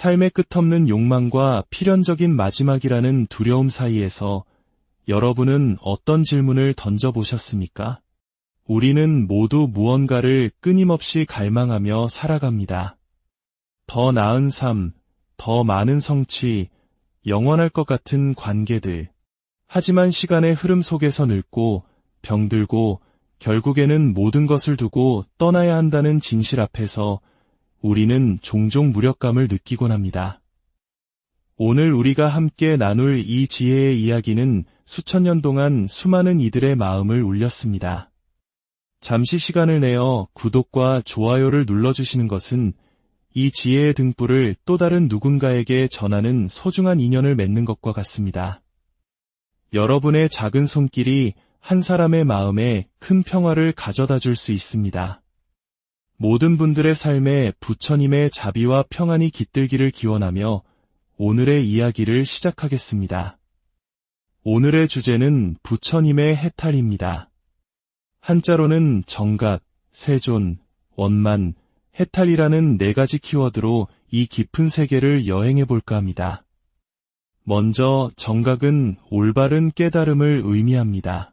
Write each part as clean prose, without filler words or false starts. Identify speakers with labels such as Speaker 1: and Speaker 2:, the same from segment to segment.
Speaker 1: 삶의 끝없는 욕망과 필연적인 마지막이라는 두려움 사이에서 여러분은 어떤 질문을 던져보셨습니까? 우리는 모두 무언가를 끊임없이 갈망하며 살아갑니다. 더 나은 삶, 더 많은 성취, 영원할 것 같은 관계들. 하지만 시간의 흐름 속에서 늙고 병들고 결국에는 모든 것을 두고 떠나야 한다는 진실 앞에서 우리는 종종 무력감을 느끼곤 합니다. 오늘 우리가 함께 나눌 이 지혜의 이야기는 수천 년 동안 수많은 이들의 마음을 울렸습니다. 잠시 시간을 내어 구독과 좋아요를 눌러주시는 것은 이 지혜의 등불을 또 다른 누군가에게 전하는 소중한 인연을 맺는 것과 같습니다. 여러분의 작은 손길이 한 사람의 마음에 큰 평화를 가져다 줄 수 있습니다. 모든 분들의 삶에 부처님의 자비와 평안이 깃들기를 기원하며 오늘의 이야기를 시작하겠습니다. 오늘의 주제는 부처님의 해탈입니다. 한자로는 정각, 세존, 원만, 해탈이라는 4가지 키워드로 이 깊은 세계를 여행해 볼까 합니다. 먼저 정각은 올바른 깨달음을 의미합니다.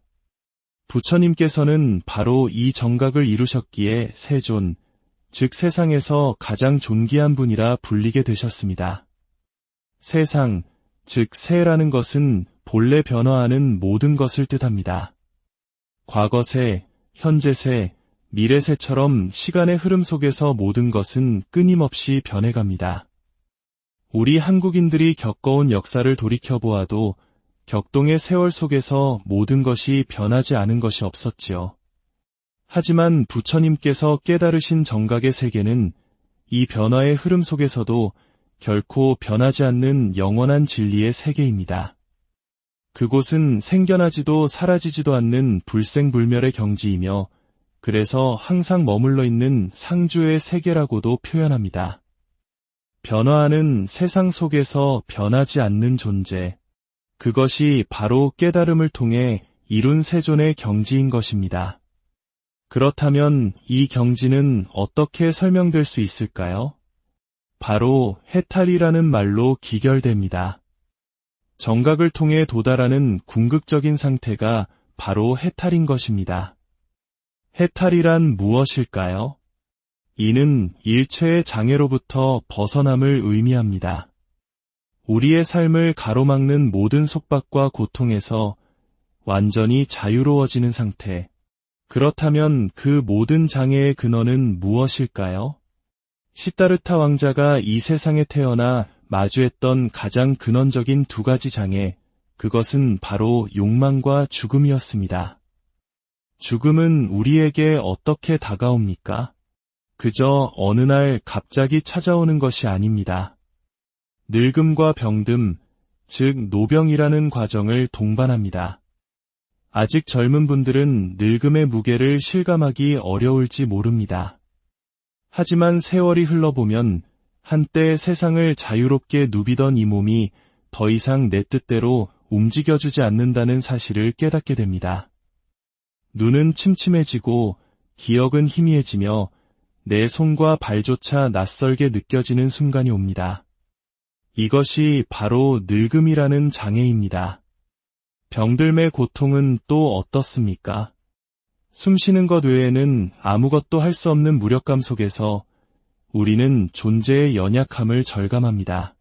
Speaker 1: 부처님께서는 바로 이 정각을 이루셨기에 세존, 즉 세상에서 가장 존귀한 분이라 불리게 되셨습니다. 세상, 즉 세라는 것은 본래 변화하는 모든 것을 뜻합니다. 과거세, 현재세, 미래세처럼 시간의 흐름 속에서 모든 것은 끊임없이 변해갑니다. 우리 한국인들이 겪어온 역사를 돌이켜보아도 격동의 세월 속에서 모든 것이 변하지 않은 것이 없었지요. 하지만 부처님께서 깨달으신 정각의 세계는 이 변화의 흐름 속에서도 결코 변하지 않는 영원한 진리의 세계입니다. 그곳은 생겨나지도 사라지지도 않는 불생불멸의 경지이며 그래서 항상 머물러 있는 상주의 세계라고도 표현합니다. 변화하는 세상 속에서 변하지 않는 존재, 그것이 바로 깨달음을 통해 이룬 세존의 경지인 것입니다. 그렇다면 이 경지는 어떻게 설명될 수 있을까요? 바로 해탈이라는 말로 기결됩니다. 정각을 통해 도달하는 궁극적인 상태가 바로 해탈인 것입니다. 해탈이란 무엇일까요? 이는 일체의 장애로부터 벗어남을 의미합니다. 우리의 삶을 가로막는 모든 속박과 고통에서 완전히 자유로워지는 상태. 그렇다면 그 모든 장애의 근원은 무엇일까요? 시다르타 왕자가 이 세상에 태어나 마주했던 가장 근원적인 2가지 장애, 그것은 바로 욕망과 죽음이었습니다. 죽음은 우리에게 어떻게 다가옵니까? 그저 어느 날 갑자기 찾아오는 것이 아닙니다. 늙음과 병듦, 즉 노병이라는 과정을 동반합니다. 아직 젊은 분들은 늙음의 무게를 실감하기 어려울지 모릅니다. 하지만 세월이 흘러보면 한때 세상을 자유롭게 누비던 이 몸이 더 이상 내 뜻대로 움직여주지 않는다는 사실을 깨닫게 됩니다. 눈은 침침해지고 기억은 희미해지며 내 손과 발조차 낯설게 느껴지는 순간이 옵니다. 이것이 바로 늙음이라는 장애입니다. 병들매 고통은 또 어떻습니까? 숨쉬는 것 외에는 아무것도 할 수 없는 무력감 속에서 우리는 존재의 연약함을 절감합니다.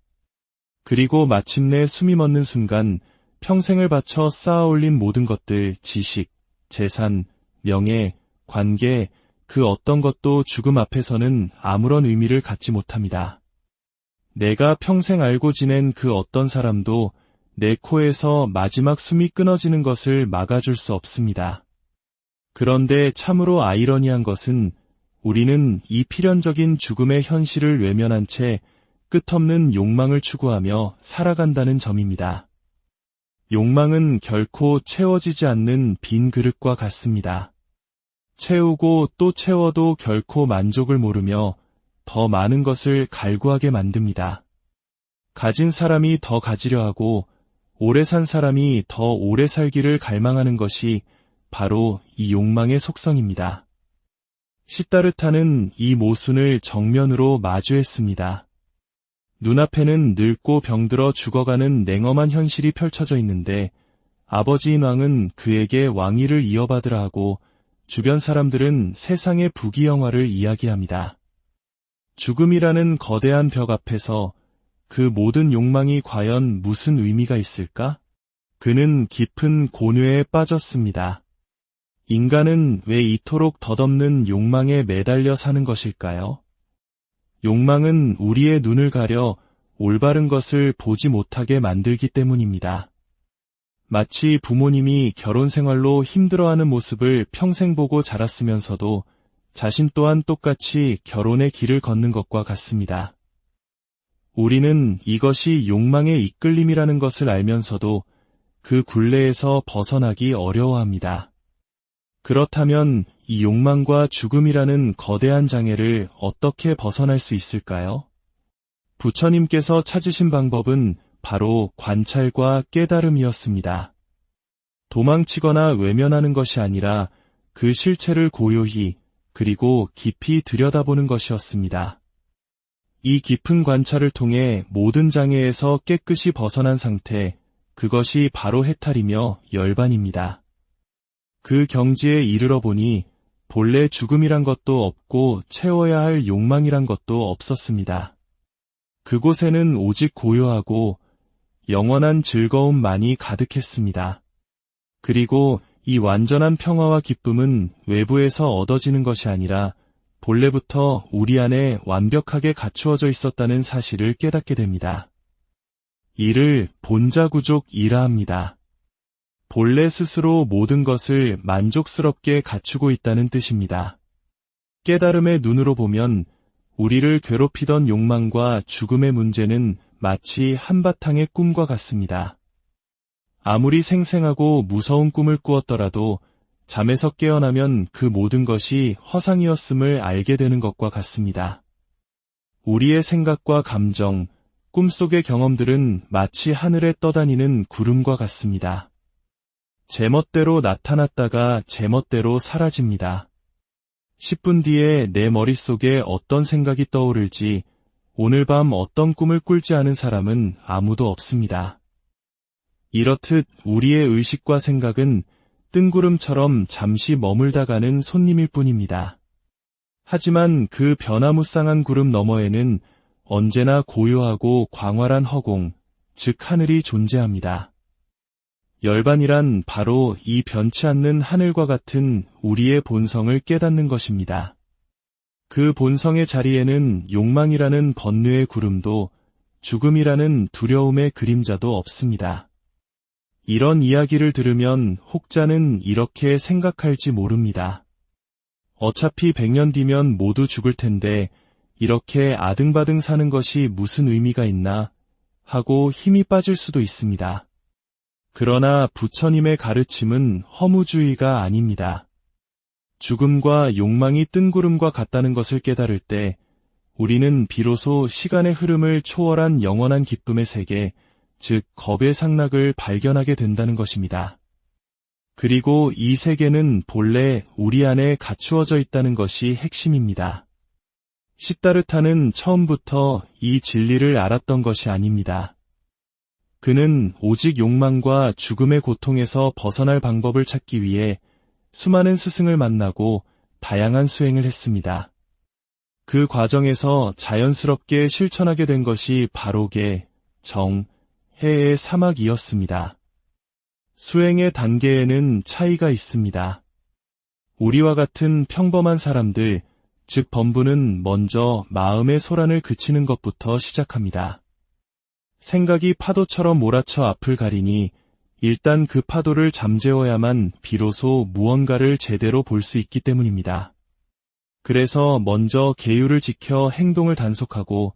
Speaker 1: 그리고 마침내 숨이 멎는 순간 평생을 바쳐 쌓아올린 모든 것들, 지식, 재산, 명예, 관계, 그 어떤 것도 죽음 앞에서는 아무런 의미를 갖지 못합니다. 내가 평생 알고 지낸 그 어떤 사람도 내 코에서 마지막 숨이 끊어지는 것을 막아줄 수 없습니다. 그런데 참으로 아이러니한 것은 우리는 이 필연적인 죽음의 현실을 외면한 채 끝없는 욕망을 추구하며 살아간다는 점입니다. 욕망은 결코 채워지지 않는 빈 그릇과 같습니다. 채우고 또 채워도 결코 만족을 모르며 더 많은 것을 갈구하게 만듭니다. 가진 사람이 더 가지려 하고 오래 산 사람이 더 오래 살기를 갈망하는 것이 바로 이 욕망의 속성입니다. 시다르타는 이 모순을 정면으로 마주했습니다. 눈앞에는 늙고 병들어 죽어가는 냉엄한 현실이 펼쳐져 있는데 아버지인 왕은 그에게 왕위를 이어받으라 하고 주변 사람들은 세상의 부귀영화를 이야기합니다. 죽음이라는 거대한 벽 앞에서 그 모든 욕망이 과연 무슨 의미가 있을까? 그는 깊은 곤뇌에 빠졌습니다. 인간은 왜 이토록 덧없는 욕망에 매달려 사는 것일까요? 욕망은 우리의 눈을 가려 올바른 것을 보지 못하게 만들기 때문입니다. 마치 부모님이 결혼 생활로 힘들어하는 모습을 평생 보고 자랐으면서도 자신 또한 똑같이 결혼의 길을 걷는 것과 같습니다. 우리는 이것이 욕망의 이끌림이라는 것을 알면서도 그 굴레에서 벗어나기 어려워합니다. 그렇다면 이 욕망과 죽음이라는 거대한 장애를 어떻게 벗어날 수 있을까요? 부처님께서 찾으신 방법은 바로 관찰과 깨달음이었습니다. 도망치거나 외면하는 것이 아니라 그 실체를 고요히 그리고 깊이 들여다보는 것이었습니다. 이 깊은 관찰을 통해 모든 장애에서 깨끗이 벗어난 상태, 그것이 바로 해탈이며 열반입니다. 그 경지에 이르러 보니 본래 죽음이란 것도 없고 채워야 할 욕망이란 것도 없었습니다. 그곳에는 오직 고요하고 영원한 즐거움만이 가득했습니다. 그리고 이 완전한 평화와 기쁨은 외부에서 얻어지는 것이 아니라 본래부터 우리 안에 완벽하게 갖추어져 있었다는 사실을 깨닫게 됩니다. 이를 본자구족이라 합니다. 본래 스스로 모든 것을 만족스럽게 갖추고 있다는 뜻입니다. 깨달음의 눈으로 보면 우리를 괴롭히던 욕망과 죽음의 문제는 마치 한바탕의 꿈과 같습니다. 아무리 생생하고 무서운 꿈을 꾸었더라도 잠에서 깨어나면 그 모든 것이 허상이었음을 알게 되는 것과 같습니다. 우리의 생각과 감정, 꿈속의 경험들은 마치 하늘에 떠다니는 구름과 같습니다. 제멋대로 나타났다가 제멋대로 사라집니다. 10분 뒤에 내 머릿속에 어떤 생각이 떠오를지, 오늘 밤 어떤 꿈을 꿀지 아는 사람은 아무도 없습니다. 이렇듯 우리의 의식과 생각은 뜬구름처럼 잠시 머물다 가는 손님일 뿐입니다. 하지만 그 변화무쌍한 구름 너머에는 언제나 고요하고 광활한 허공, 즉 하늘이 존재합니다. 열반이란 바로 이 변치 않는 하늘과 같은 우리의 본성을 깨닫는 것입니다. 그 본성의 자리에는 욕망이라는 번뇌의 구름도 죽음이라는 두려움의 그림자도 없습니다. 이런 이야기를 들으면 혹자는 이렇게 생각할지 모릅니다. 어차피 100년 뒤면 모두 죽을 텐데 이렇게 아등바등 사는 것이 무슨 의미가 있나 하고 힘이 빠질 수도 있습니다. 그러나 부처님의 가르침은 허무주의가 아닙니다. 죽음과 욕망이 뜬구름과 같다는 것을 깨달을 때 우리는 비로소 시간의 흐름을 초월한 영원한 기쁨의 세계, 즉 겁의 상락을 발견하게 된다는 것입니다. 그리고 이 세계는 본래 우리 안에 갖추어져 있다는 것이 핵심입니다. 시다르타는 처음부터 이 진리를 알았던 것이 아닙니다. 그는 오직 욕망과 죽음의 고통에서 벗어날 방법을 찾기 위해 수많은 스승을 만나고 다양한 수행을 했습니다. 그 과정에서 자연스럽게 실천하게 된 것이 바로계, 정, 해의 사막이었습니다. 수행의 단계에는 차이가 있습니다. 우리와 같은 평범한 사람들, 즉 범부는 먼저 마음의 소란을 그치는 것부터 시작합니다. 생각이 파도처럼 몰아쳐 앞을 가리니 일단 그 파도를 잠재워야만 비로소 무언가를 제대로 볼 수 있기 때문입니다. 그래서 먼저 계율을 지켜 행동을 단속하고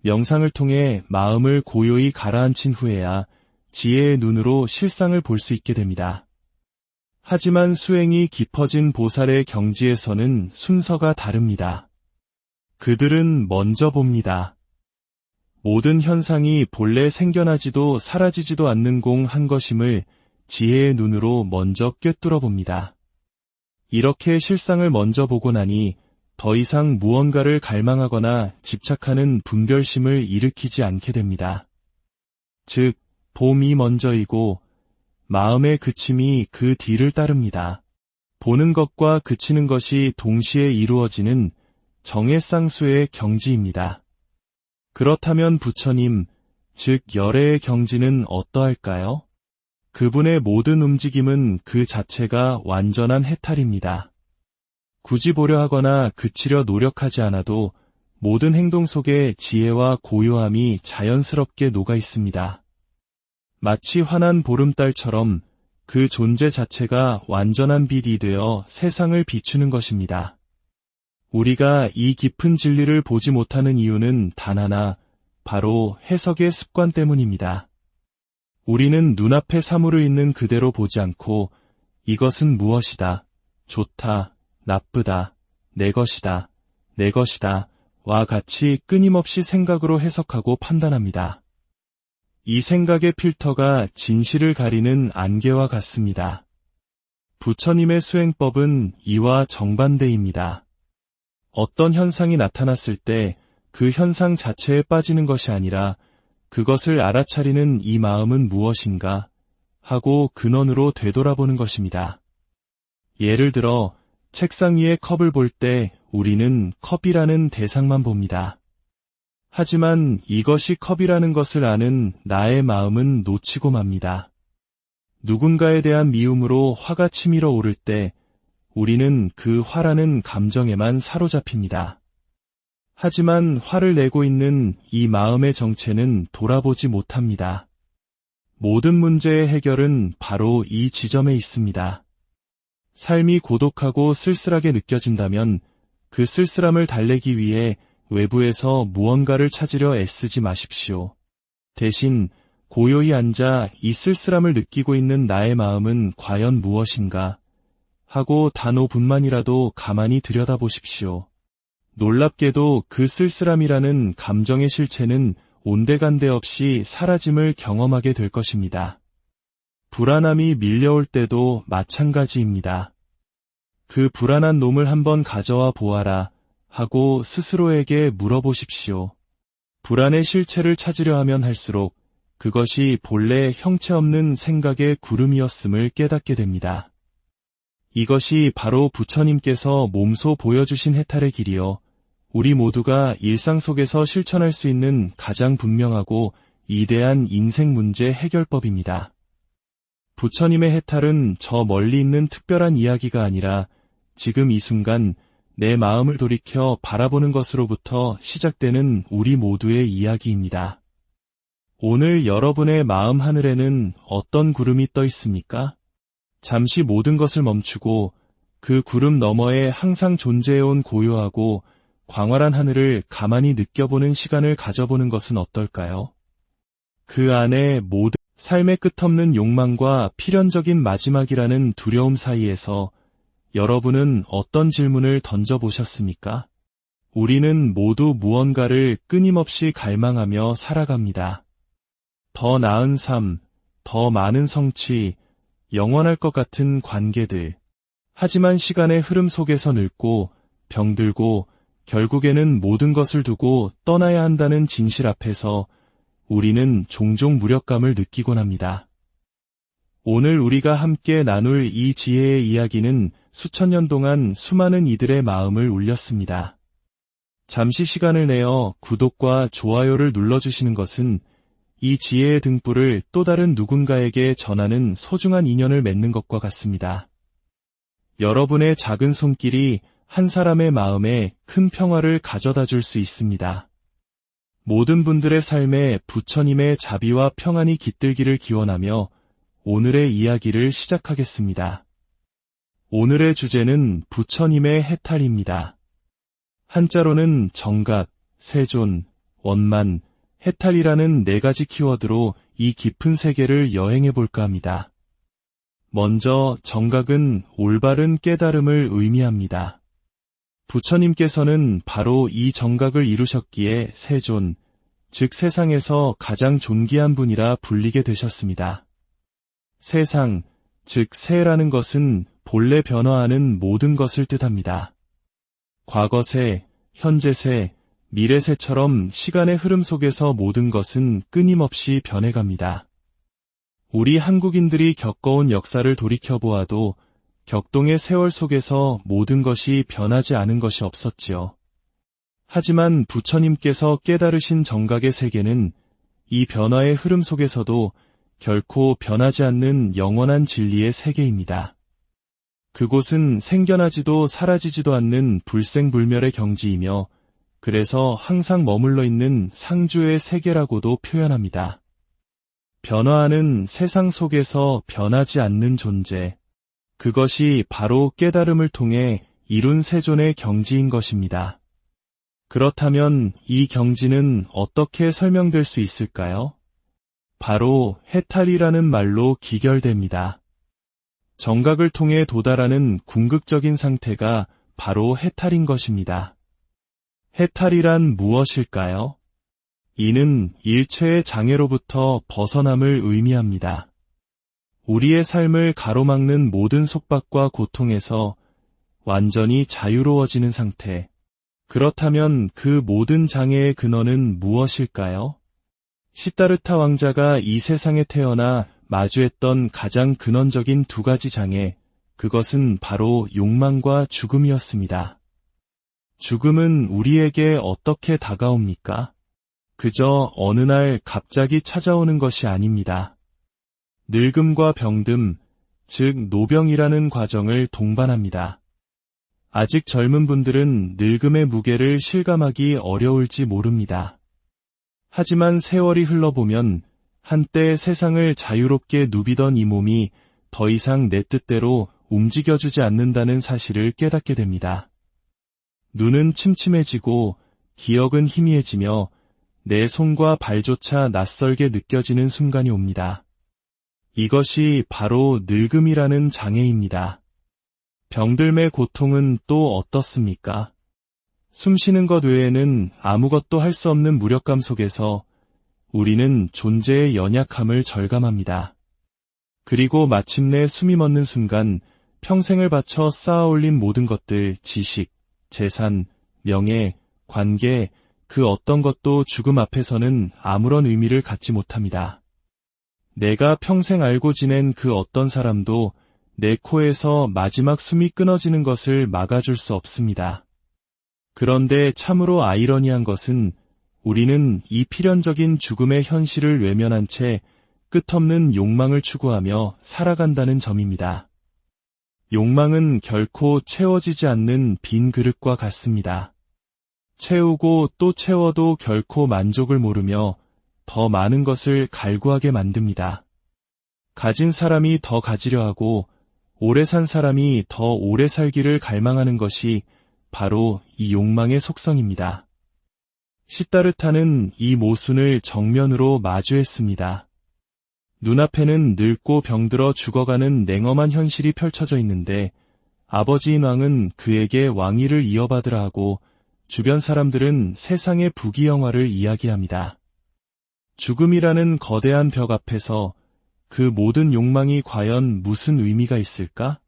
Speaker 1: 명상을 통해 마음을 고요히 가라앉힌 후에야 지혜의 눈으로 실상을 볼 수 있게 됩니다. 하지만 수행이 깊어진 보살의 경지에서는 순서가 다릅니다. 그들은 먼저 봅니다. 모든 현상이 본래 생겨나지도 사라지지도 않는 공 한 것임을 지혜의 눈으로 먼저 꿰뚫어 봅니다. 이렇게 실상을 먼저 보고 나니 더 이상 무언가를 갈망하거나 집착하는 분별심을 일으키지 않게 됩니다. 즉, 봄이 먼저이고 마음의 그침이 그 뒤를 따릅니다. 보는 것과 그치는 것이 동시에 이루어지는 정해쌍수의 경지입니다. 그렇다면 부처님, 즉 열애의 경지는 어떠할까요? 그분의 모든 움직임은 그 자체가 완전한 해탈입니다. 굳이 보려 하거나 그치려 노력하지 않아도 모든 행동 속에 지혜와 고요함이 자연스럽게 녹아 있습니다. 마치 환한 보름달처럼 그 존재 자체가 완전한 빛이 되어 세상을 비추는 것입니다. 우리가 이 깊은 진리를 보지 못하는 이유는 단 하나, 바로 해석의 습관 때문입니다. 우리는 눈앞에 사물을 있는 그대로 보지 않고 이것은 무엇이다, 좋다, 나쁘다, 내 것이다, 내 것이다 와 같이 끊임없이 생각으로 해석하고 판단합니다. 이 생각의 필터가 진실을 가리는 안개와 같습니다. 부처님의 수행법은 이와 정반대입니다. 어떤 현상이 나타났을 때 그 현상 자체에 빠지는 것이 아니라 그것을 알아차리는 이 마음은 무엇인가 하고 근원으로 되돌아보는 것입니다. 예를 들어 책상 위에 컵을 볼 때 우리는 컵이라는 대상만 봅니다. 하지만 이것이 컵이라는 것을 아는 나의 마음은 놓치고 맙니다. 누군가에 대한 미움으로 화가 치밀어 오를 때 우리는 그 화라는 감정에만 사로잡힙니다. 하지만 화를 내고 있는 이 마음의 정체는 돌아보지 못합니다. 모든 문제의 해결은 바로 이 지점에 있습니다. 삶이 고독하고 쓸쓸하게 느껴진다면 그 쓸쓸함을 달래기 위해 외부에서 무언가를 찾으려 애쓰지 마십시오. 대신 고요히 앉아 이 쓸쓸함을 느끼고 있는 나의 마음은 과연 무엇인가 하고 단 5분만이라도 가만히 들여다보십시오. 놀랍게도 그 쓸쓸함이라는 감정의 실체는 온데간데 없이 사라짐을 경험하게 될 것입니다. 불안함이 밀려올 때도 마찬가지입니다. 그 불안한 놈을 한번 가져와 보아라 하고 스스로에게 물어보십시오. 불안의 실체를 찾으려 하면 할수록 그것이 본래 형체 없는 생각의 구름이었음을 깨닫게 됩니다. 이것이 바로 부처님께서 몸소 보여주신 해탈의 길이요, 우리 모두가 일상 속에서 실천할 수 있는 가장 분명하고 이대한 인생 문제 해결법입니다. 부처님의 해탈은 저 멀리 있는 특별한 이야기가 아니라 지금 이 순간 내 마음을 돌이켜 바라보는 것으로부터 시작되는 우리 모두의 이야기입니다. 오늘 여러분의 마음 하늘에는 어떤 구름이 떠 있습니까? 잠시 모든 것을 멈추고 그 구름 너머에 항상 존재해온 고요하고 광활한 하늘을 가만히 느껴보는 시간을 가져보는 것은 어떨까요? 그 안에 모든 삶의 끝없는 욕망과 필연적인 마지막이라는 두려움 사이에서 여러분은 어떤 질문을 던져보셨습니까? 우리는 모두 무언가를 끊임없이 갈망하며 살아갑니다. 더 나은 삶, 더 많은 성취, 영원할 것 같은 관계들. 하지만 시간의 흐름 속에서 늙고 병들고 결국에는 모든 것을 두고 떠나야 한다는 진실 앞에서 우리는 종종 무력감을 느끼곤 합니다. 오늘 우리가 함께 나눌 이 지혜의 이야기는 수천 년 동안 수많은 이들의 마음을 울렸습니다. 잠시 시간을 내어 구독과 좋아요를 눌러주시는 것은 이 지혜의 등불을 또 다른 누군가에게 전하는 소중한 인연을 맺는 것과 같습니다. 여러분의 작은 손길이 한 사람의 마음에 큰 평화를 가져다 줄 수 있습니다. 모든 분들의 삶에 부처님의 자비와 평안이 깃들기를 기원하며 오늘의 이야기를 시작하겠습니다. 오늘의 주제는 부처님의 해탈입니다. 한자로는 정각, 세존, 원만, 해탈이라는 4가지 키워드로 이 깊은 세계를 여행해볼까 합니다. 먼저 정각은 올바른 깨달음을 의미합니다. 부처님께서는 바로 이 정각을 이루셨기에 세존, 즉 세상에서 가장 존귀한 분이라 불리게 되셨습니다. 세상, 즉 세라는 것은 본래 변화하는 모든 것을 뜻합니다. 과거새, 현재새, 미래새처럼 시간의 흐름 속에서 모든 것은 끊임없이 변해갑니다. 우리 한국인들이 겪어온 역사를 돌이켜보아도 격동의 세월 속에서 모든 것이 변하지 않은 것이 없었지요. 하지만 부처님께서 깨달으신 정각의 세계는 이 변화의 흐름 속에서도 결코 변하지 않는 영원한 진리의 세계입니다. 그곳은 생겨나지도 사라지지도 않는 불생불멸의 경지이며 그래서 항상 머물러 있는 상주의 세계라고도 표현합니다. 변화하는 세상 속에서 변하지 않는 존재, 그것이 바로 깨달음을 통해 이룬 세존의 경지인 것입니다. 그렇다면 이 경지는 어떻게 설명될 수 있을까요? 바로 해탈이라는 말로 기결됩니다. 정각을 통해 도달하는 궁극적인 상태가 바로 해탈인 것입니다. 해탈이란 무엇일까요? 이는 일체의 장애로부터 벗어남을 의미합니다. 우리의 삶을 가로막는 모든 속박과 고통에서 완전히 자유로워지는 상태. 그렇다면 그 모든 장애의 근원은 무엇일까요? 시다르타 왕자가 이 세상에 태어나 마주했던 가장 근원적인 두 가지 장애, 그것은 바로 욕망과 죽음이었습니다. 죽음은 우리에게 어떻게 다가옵니까? 그저 어느 날 갑자기 찾아오는 것이 아닙니다. 늙음과 병듦, 즉 노병이라는 과정을 동반합니다. 아직 젊은 분들은 늙음의 무게를 실감하기 어려울지 모릅니다. 하지만 세월이 흘러보면 한때 세상을 자유롭게 누비던 이 몸이 더 이상 내 뜻대로 움직여주지 않는다는 사실을 깨닫게 됩니다. 눈은 침침해지고 기억은 희미해지며 내 손과 발조차 낯설게 느껴지는 순간이 옵니다. 이것이 바로 늙음이라는 장애입니다. 병들매 고통은 또 어떻습니까? 숨쉬는 것 외에는 아무것도 할 수 없는 무력감 속에서 우리는 존재의 연약함을 절감합니다. 그리고 마침내 숨이 멎는 순간 평생을 바쳐 쌓아올린 모든 것들, 지식, 재산, 명예, 관계, 그 어떤 것도 죽음 앞에서는 아무런 의미를 갖지 못합니다. 내가 평생 알고 지낸 그 어떤 사람도 내 코에서 마지막 숨이 끊어지는 것을 막아줄 수 없습니다. 그런데 참으로 아이러니한 것은 우리는 이 필연적인 죽음의 현실을 외면한 채 끝없는 욕망을 추구하며 살아간다는 점입니다. 욕망은 결코 채워지지 않는 빈 그릇과 같습니다. 채우고 또 채워도 결코 만족을 모르며 더 많은 것을 갈구하게 만듭니다. 가진 사람이 더 가지려 하고 오래 산 사람이 더 오래 살기를 갈망하는 것이 바로 이 욕망의 속성입니다. 시다르타는 이 모순을 정면으로 마주했습니다. 눈앞에는 늙고 병들어 죽어가는 냉엄한 현실이 펼쳐져 있는데 아버지인 왕은 그에게 왕위를 이어받으라 하고 주변 사람들은 세상의 부귀영화를 이야기합니다. 죽음이라는 거대한 벽 앞에서 그 모든 욕망이 과연 무슨 의미가 있을까?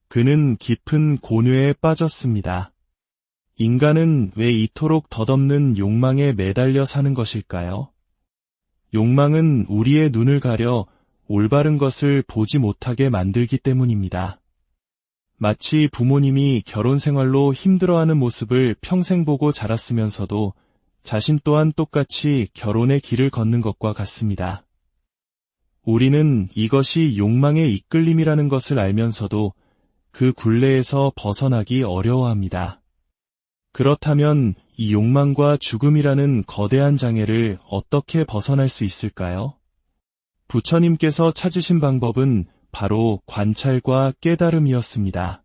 Speaker 1: 그는 깊은 곤뇌에 빠졌습니다. 인간은 왜 이토록 덧없는 욕망에 매달려 사는 것일까요? 욕망은 우리의 눈을 가려 올바른 것을 보지 못하게 만들기 때문입니다. 마치 부모님이 결혼 생활로 힘들어하는 모습을 평생 보고 자랐으면서도 자신 또한 똑같이 결혼의 길을 걷는 것과 같습니다. 우리는 이것이 욕망의 이끌림이라는 것을 알면서도 그 굴레에서 벗어나기 어려워합니다. 그렇다면 이 욕망과 죽음이라는 거대한 장애를 어떻게 벗어날 수 있을까요? 부처님께서 찾으신 방법은 바로 관찰과 깨달음이었습니다.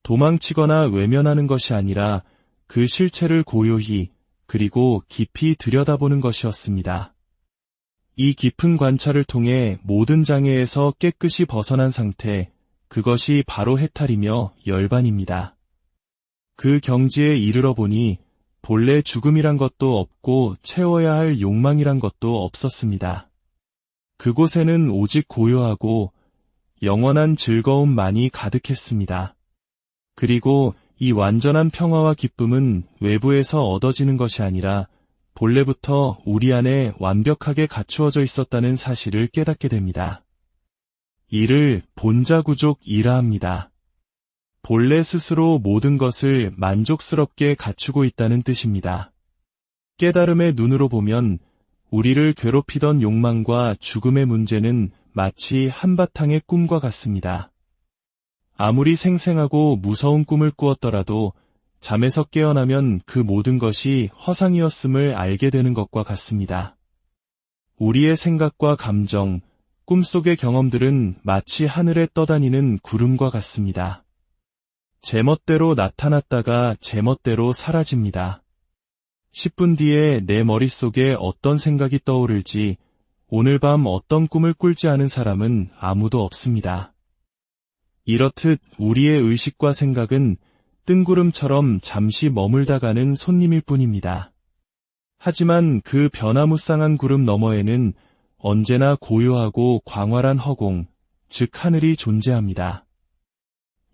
Speaker 1: 도망치거나 외면하는 것이 아니라 그 실체를 고요히 그리고 깊이 들여다보는 것이었습니다. 이 깊은 관찰을 통해 모든 장애에서 깨끗이 벗어난 상태, 그것이 바로 해탈이며 열반입니다. 그 경지에 이르러 보니 본래 죽음이란 것도 없고 채워야 할 욕망이란 것도 없었습니다. 그곳에는 오직 고요하고 영원한 즐거움만이 가득했습니다. 그리고 이 완전한 평화와 기쁨은 외부에서 얻어지는 것이 아니라 본래부터 우리 안에 완벽하게 갖추어져 있었다는 사실을 깨닫게 됩니다. 이를 본자구족이라 합니다. 본래 스스로 모든 것을 만족스럽게 갖추고 있다는 뜻입니다. 깨달음의 눈으로 보면 우리를 괴롭히던 욕망과 죽음의 문제는 마치 한바탕의 꿈과 같습니다. 아무리 생생하고 무서운 꿈을 꾸었더라도 잠에서 깨어나면 그 모든 것이 허상이었음을 알게 되는 것과 같습니다. 우리의 생각과 감정, 꿈속의 경험들은 마치 하늘에 떠다니는 구름과 같습니다. 제멋대로 나타났다가 제멋대로 사라집니다. 10분 뒤에 내 머릿속에 어떤 생각이 떠오를지 오늘 밤 어떤 꿈을 꿀지 아는 사람은 아무도 없습니다. 이렇듯 우리의 의식과 생각은 뜬구름처럼 잠시 머물다 가는 손님일 뿐입니다. 하지만 그 변화무쌍한 구름 너머에는 언제나 고요하고 광활한 허공, 즉 하늘이 존재합니다.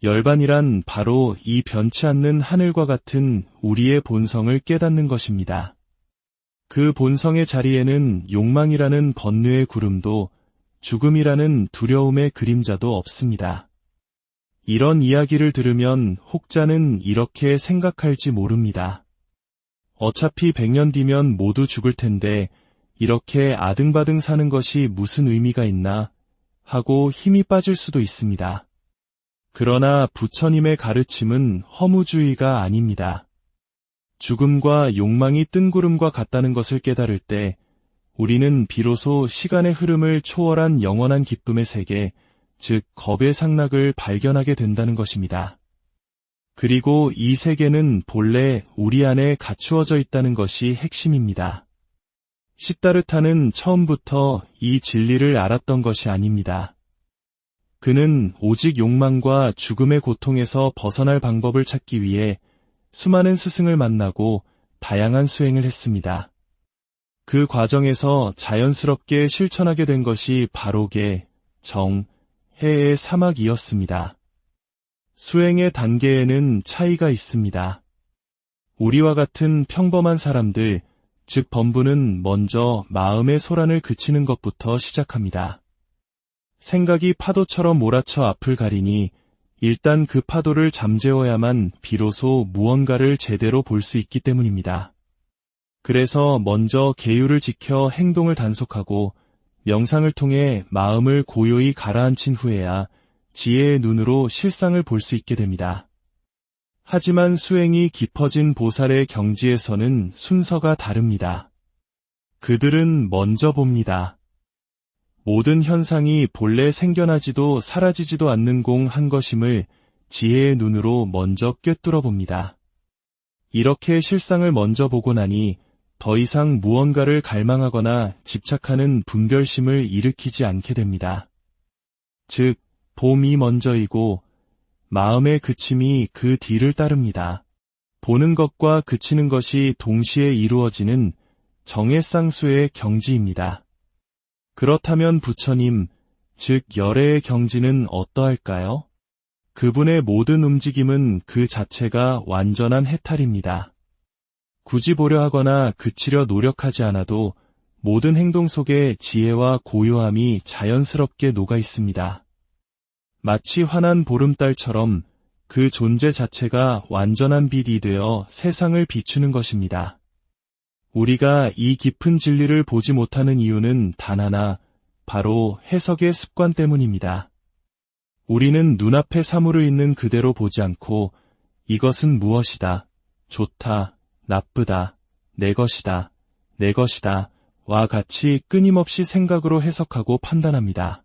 Speaker 1: 열반이란 바로 이 변치 않는 하늘과 같은 우리의 본성을 깨닫는 것입니다. 그 본성의 자리에는 욕망이라는 번뇌의 구름도 죽음이라는 두려움의 그림자도 없습니다. 이런 이야기를 들으면 혹자는 이렇게 생각할지 모릅니다. 어차피 100년 뒤면 모두 죽을 텐데 이렇게 아등바등 사는 것이 무슨 의미가 있나 하고 힘이 빠질 수도 있습니다. 그러나 부처님의 가르침은 허무주의가 아닙니다. 죽음과 욕망이 뜬구름과 같다는 것을 깨달을 때 우리는 비로소 시간의 흐름을 초월한 영원한 기쁨의 세계, 즉 겁의 상락을 발견하게 된다는 것입니다. 그리고 이 세계는 본래 우리 안에 갖추어져 있다는 것이 핵심입니다. 시다르타는 처음부터 이 진리를 알았던 것이 아닙니다. 그는 오직 욕망과 죽음의 고통에서 벗어날 방법을 찾기 위해 수많은 스승을 만나고 다양한 수행을 했습니다. 그 과정에서 자연스럽게 실천하게 된 것이 바로 계, 정, 해의 사막이었습니다. 수행의 단계에는 차이가 있습니다. 우리와 같은 평범한 사람들, 즉 범부는 먼저 마음의 소란을 그치는 것부터 시작합니다. 생각이 파도처럼 몰아쳐 앞을 가리니 일단 그 파도를 잠재워야만 비로소 무언가를 제대로 볼 수 있기 때문입니다. 그래서 먼저 계율을 지켜 행동을 단속하고 명상을 통해 마음을 고요히 가라앉힌 후에야 지혜의 눈으로 실상을 볼 수 있게 됩니다. 하지만 수행이 깊어진 보살의 경지에서는 순서가 다릅니다. 그들은 먼저 봅니다. 모든 현상이 본래 생겨나지도 사라지지도 않는 공 한 것임을 지혜의 눈으로 먼저 꿰뚫어 봅니다. 이렇게 실상을 먼저 보고 나니 더 이상 무언가를 갈망하거나 집착하는 분별심을 일으키지 않게 됩니다. 즉, 봄이 먼저이고 마음의 그침이 그 뒤를 따릅니다. 보는 것과 그치는 것이 동시에 이루어지는 정해쌍수의 경지입니다. 그렇다면 부처님, 즉 열애의 경지는 어떠할까요? 그분의 모든 움직임은 그 자체가 완전한 해탈입니다. 굳이 보려 하거나 그치려 노력하지 않아도 모든 행동 속에 지혜와 고요함이 자연스럽게 녹아 있습니다. 마치 환한 보름달처럼 그 존재 자체가 완전한 빛이 되어 세상을 비추는 것입니다. 우리가 이 깊은 진리를 보지 못하는 이유는 단 하나, 바로 해석의 습관 때문입니다. 우리는 눈앞에 사물을 있는 그대로 보지 않고 이것은 무엇이다, 좋다, 나쁘다, 내 것이다, 내 것이다 와 같이 끊임없이 생각으로 해석하고 판단합니다.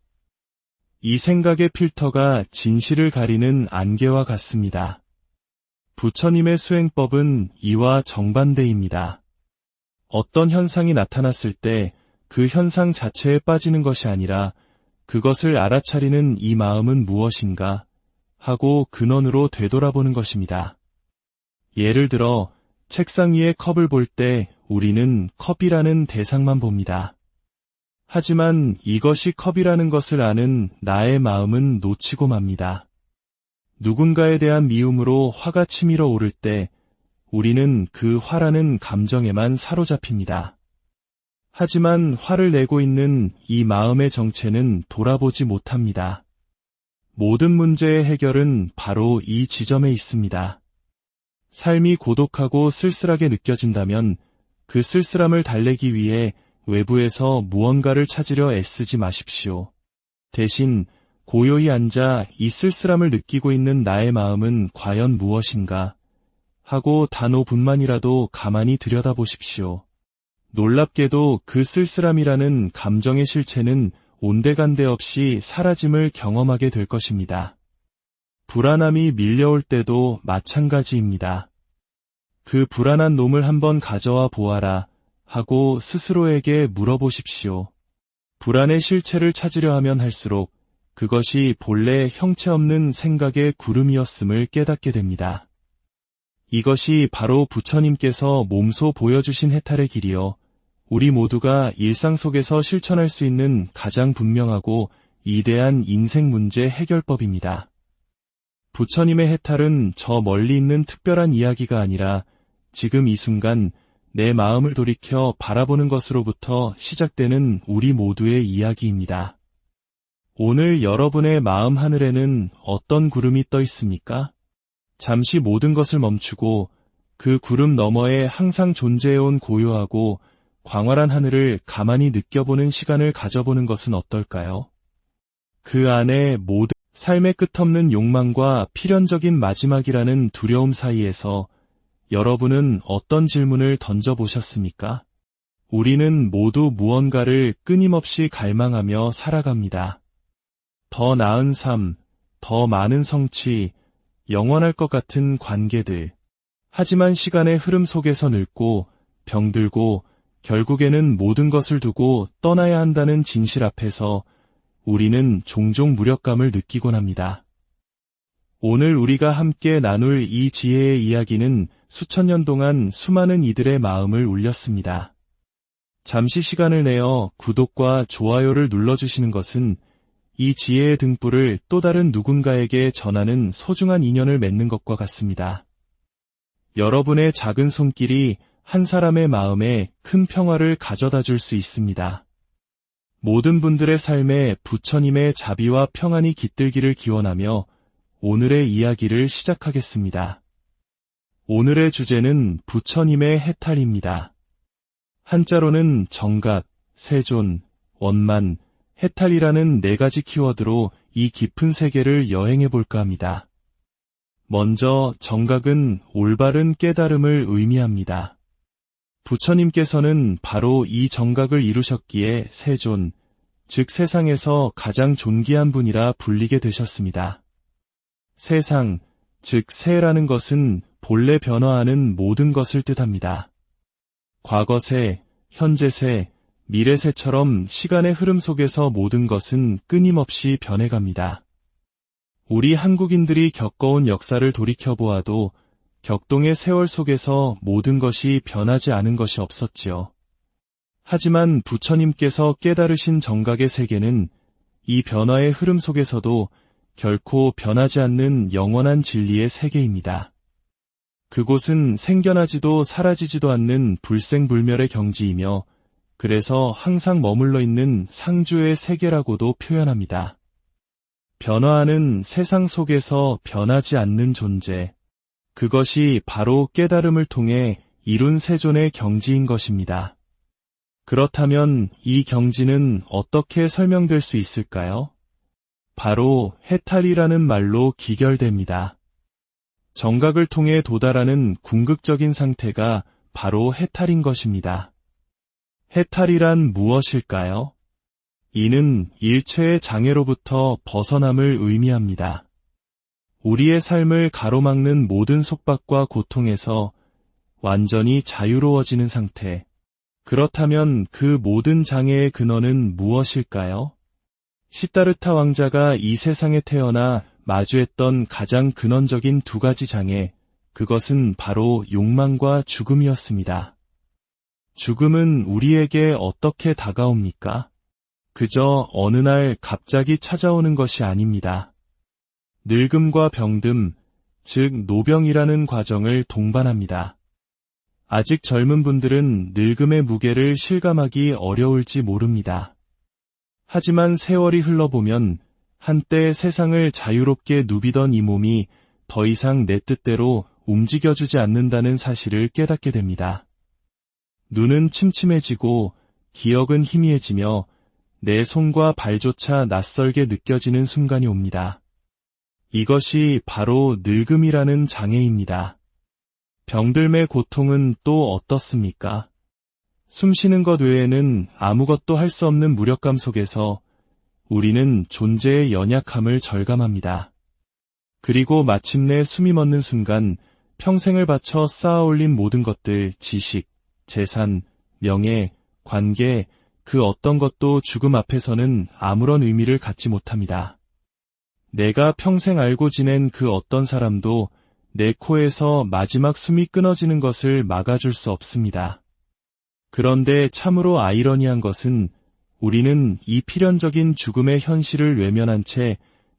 Speaker 1: 이 생각의 필터가 진실을 가리는 안개와 같습니다. 부처님의 수행법은 이와 정반대입니다. 어떤 현상이 나타났을 때 그 현상 자체에 빠지는 것이 아니라 그것을 알아차리는 이 마음은 무엇인가 하고 근원으로 되돌아보는 것입니다. 예를 들어 책상 위에 컵을 볼 때 우리는 컵이라는 대상만 봅니다. 하지만 이것이 컵이라는 것을 아는 나의 마음은 놓치고 맙니다. 누군가에 대한 미움으로 화가 치밀어 오를 때 우리는 그 화라는 감정에만 사로잡힙니다. 하지만 화를 내고 있는 이 마음의 정체는 돌아보지 못합니다. 모든 문제의 해결은 바로 이 지점에 있습니다. 삶이 고독하고 쓸쓸하게 느껴진다면 그 쓸쓸함을 달래기 위해 외부에서 무언가를 찾으려 애쓰지 마십시오. 대신 고요히 앉아 이 쓸쓸함을 느끼고 있는 나의 마음은 과연 무엇인가 하고 단 5분만이라도 가만히 들여다보십시오. 놀랍게도 그 쓸쓸함이라는 감정의 실체는 온데간데 없이 사라짐을 경험하게 될 것입니다. 불안함이 밀려올 때도 마찬가지입니다. 그 불안한 놈을 한번 가져와 보아라 하고 스스로에게 물어보십시오. 불안의 실체를 찾으려 하면 할수록 그것이 본래 형체 없는 생각의 구름이었음을 깨닫게 됩니다. 이것이 바로 부처님께서 몸소 보여주신 해탈의 길이요, 우리 모두가 일상 속에서 실천할 수 있는 가장 분명하고 이대한 인생 문제 해결법입니다. 부처님의 해탈은 저 멀리 있는 특별한 이야기가 아니라 지금 이 순간 내 마음을 돌이켜 바라보는 것으로부터 시작되는 우리 모두의 이야기입니다. 오늘 여러분의 마음 하늘에는 어떤 구름이 떠 있습니까? 잠시 모든 것을 멈추고 그 구름 너머에 항상 존재해온 고요하고 광활한 하늘을 가만히 느껴보는 시간을 가져보는 것은 어떨까요? 그 안에 모든 삶의 끝없는 욕망과 필연적인 마지막이라는 두려움 사이에서 여러분은 어떤 질문을 던져보셨습니까? 우리는 모두 무언가를 끊임없이 갈망하며 살아갑니다. 더 나은 삶, 더 많은 성취, 영원할 것 같은 관계들. 하지만 시간의 흐름 속에서 늙고 병들고 결국에는 모든 것을 두고 떠나야 한다는 진실 앞에서 우리는 종종 무력감을 느끼곤 합니다. 오늘 우리가 함께 나눌 이 지혜의 이야기는 수천 년 동안 수많은 이들의 마음을 울렸습니다. 잠시 시간을 내어 구독과 좋아요를 눌러주시는 것은 이 지혜의 등불을 또 다른 누군가에게 전하는 소중한 인연을 맺는 것과 같습니다. 여러분의 작은 손길이 한 사람의 마음에 큰 평화를 가져다 줄 수 있습니다. 모든 분들의 삶에 부처님의 자비와 평안이 깃들기를 기원하며 오늘의 이야기를 시작하겠습니다. 오늘의 주제는 부처님의 해탈입니다. 한자로는 정각, 세존, 원만, 해탈이라는 4가지 키워드로 이 깊은 세계를 여행해 볼까 합니다. 먼저 정각은 올바른 깨달음을 의미합니다. 부처님께서는 바로 이 정각을 이루셨기에 세존, 즉 세상에서 가장 존귀한 분이라 불리게 되셨습니다. 세상, 즉 세라는 것은 본래 변화하는 모든 것을 뜻합니다. 과거세, 현재세, 미래세처럼 시간의 흐름 속에서 모든 것은 끊임없이 변해갑니다. 우리 한국인들이 겪어온 역사를 돌이켜보아도 격동의 세월 속에서 모든 것이 변하지 않은 것이 없었지요. 하지만 부처님께서 깨달으신 정각의 세계는 이 변화의 흐름 속에서도 결코 변하지 않는 영원한 진리의 세계입니다. 그곳은 생겨나지도 사라지지도 않는 불생불멸의 경지이며 그래서 항상 머물러 있는 상주의 세계라고도 표현합니다. 변화하는 세상 속에서 변하지 않는 존재, 그것이 바로 깨달음을 통해 이룬 세존의 경지인 것입니다. 그렇다면 이 경지는 어떻게 설명될 수 있을까요? 바로 해탈이라는 말로 기결됩니다. 정각을 통해 도달하는 궁극적인 상태가 바로 해탈인 것입니다. 해탈이란 무엇일까요? 이는 일체의 장애로부터 벗어남을 의미합니다. 우리의 삶을 가로막는 모든 속박과 고통에서 완전히 자유로워지는 상태. 그렇다면 그 모든 장애의 근원은 무엇일까요? 시다르타 왕자가 이 세상에 태어나 마주했던 가장 근원적인 2가지 장애, 그것은 바로 욕망과 죽음이었습니다. 죽음은 우리에게 어떻게 다가옵니까? 그저 어느 날 갑자기 찾아오는 것이 아닙니다. 늙음과 병듦, 즉 노병이라는 과정을 동반합니다. 아직 젊은 분들은 늙음의 무게를 실감하기 어려울지 모릅니다. 하지만 세월이 흘러보면 한때 세상을 자유롭게 누비던 이 몸이 더 이상 내 뜻대로 움직여주지 않는다는 사실을 깨닫게 됩니다. 눈은 침침해지고 기억은 희미해지며 내 손과 발조차 낯설게 느껴지는 순간이 옵니다. 이것이 바로 늙음이라는 장애입니다. 병들매 고통은 또 어떻습니까? 숨쉬는 것 외에는 아무것도 할 수 없는 무력감 속에서 우리는 존재의 연약함을 절감합니다. 그리고 마침내 숨이 멎는 순간 평생을 바쳐 쌓아올린 모든 것들, 지식, 재산, 명예, 관계, 그 어떤 것도 죽음 앞에서는 아무런 의미를 갖지 못합니다. 내가 평생 알고 지낸 그 어떤 사람도 내 코에서 마지막 숨이 끊어지는 것을 막아줄 수 없습니다. 그런데 참으로 아이러니한 것은 우리는 이 필연적인 죽음의 현실을 외면한 채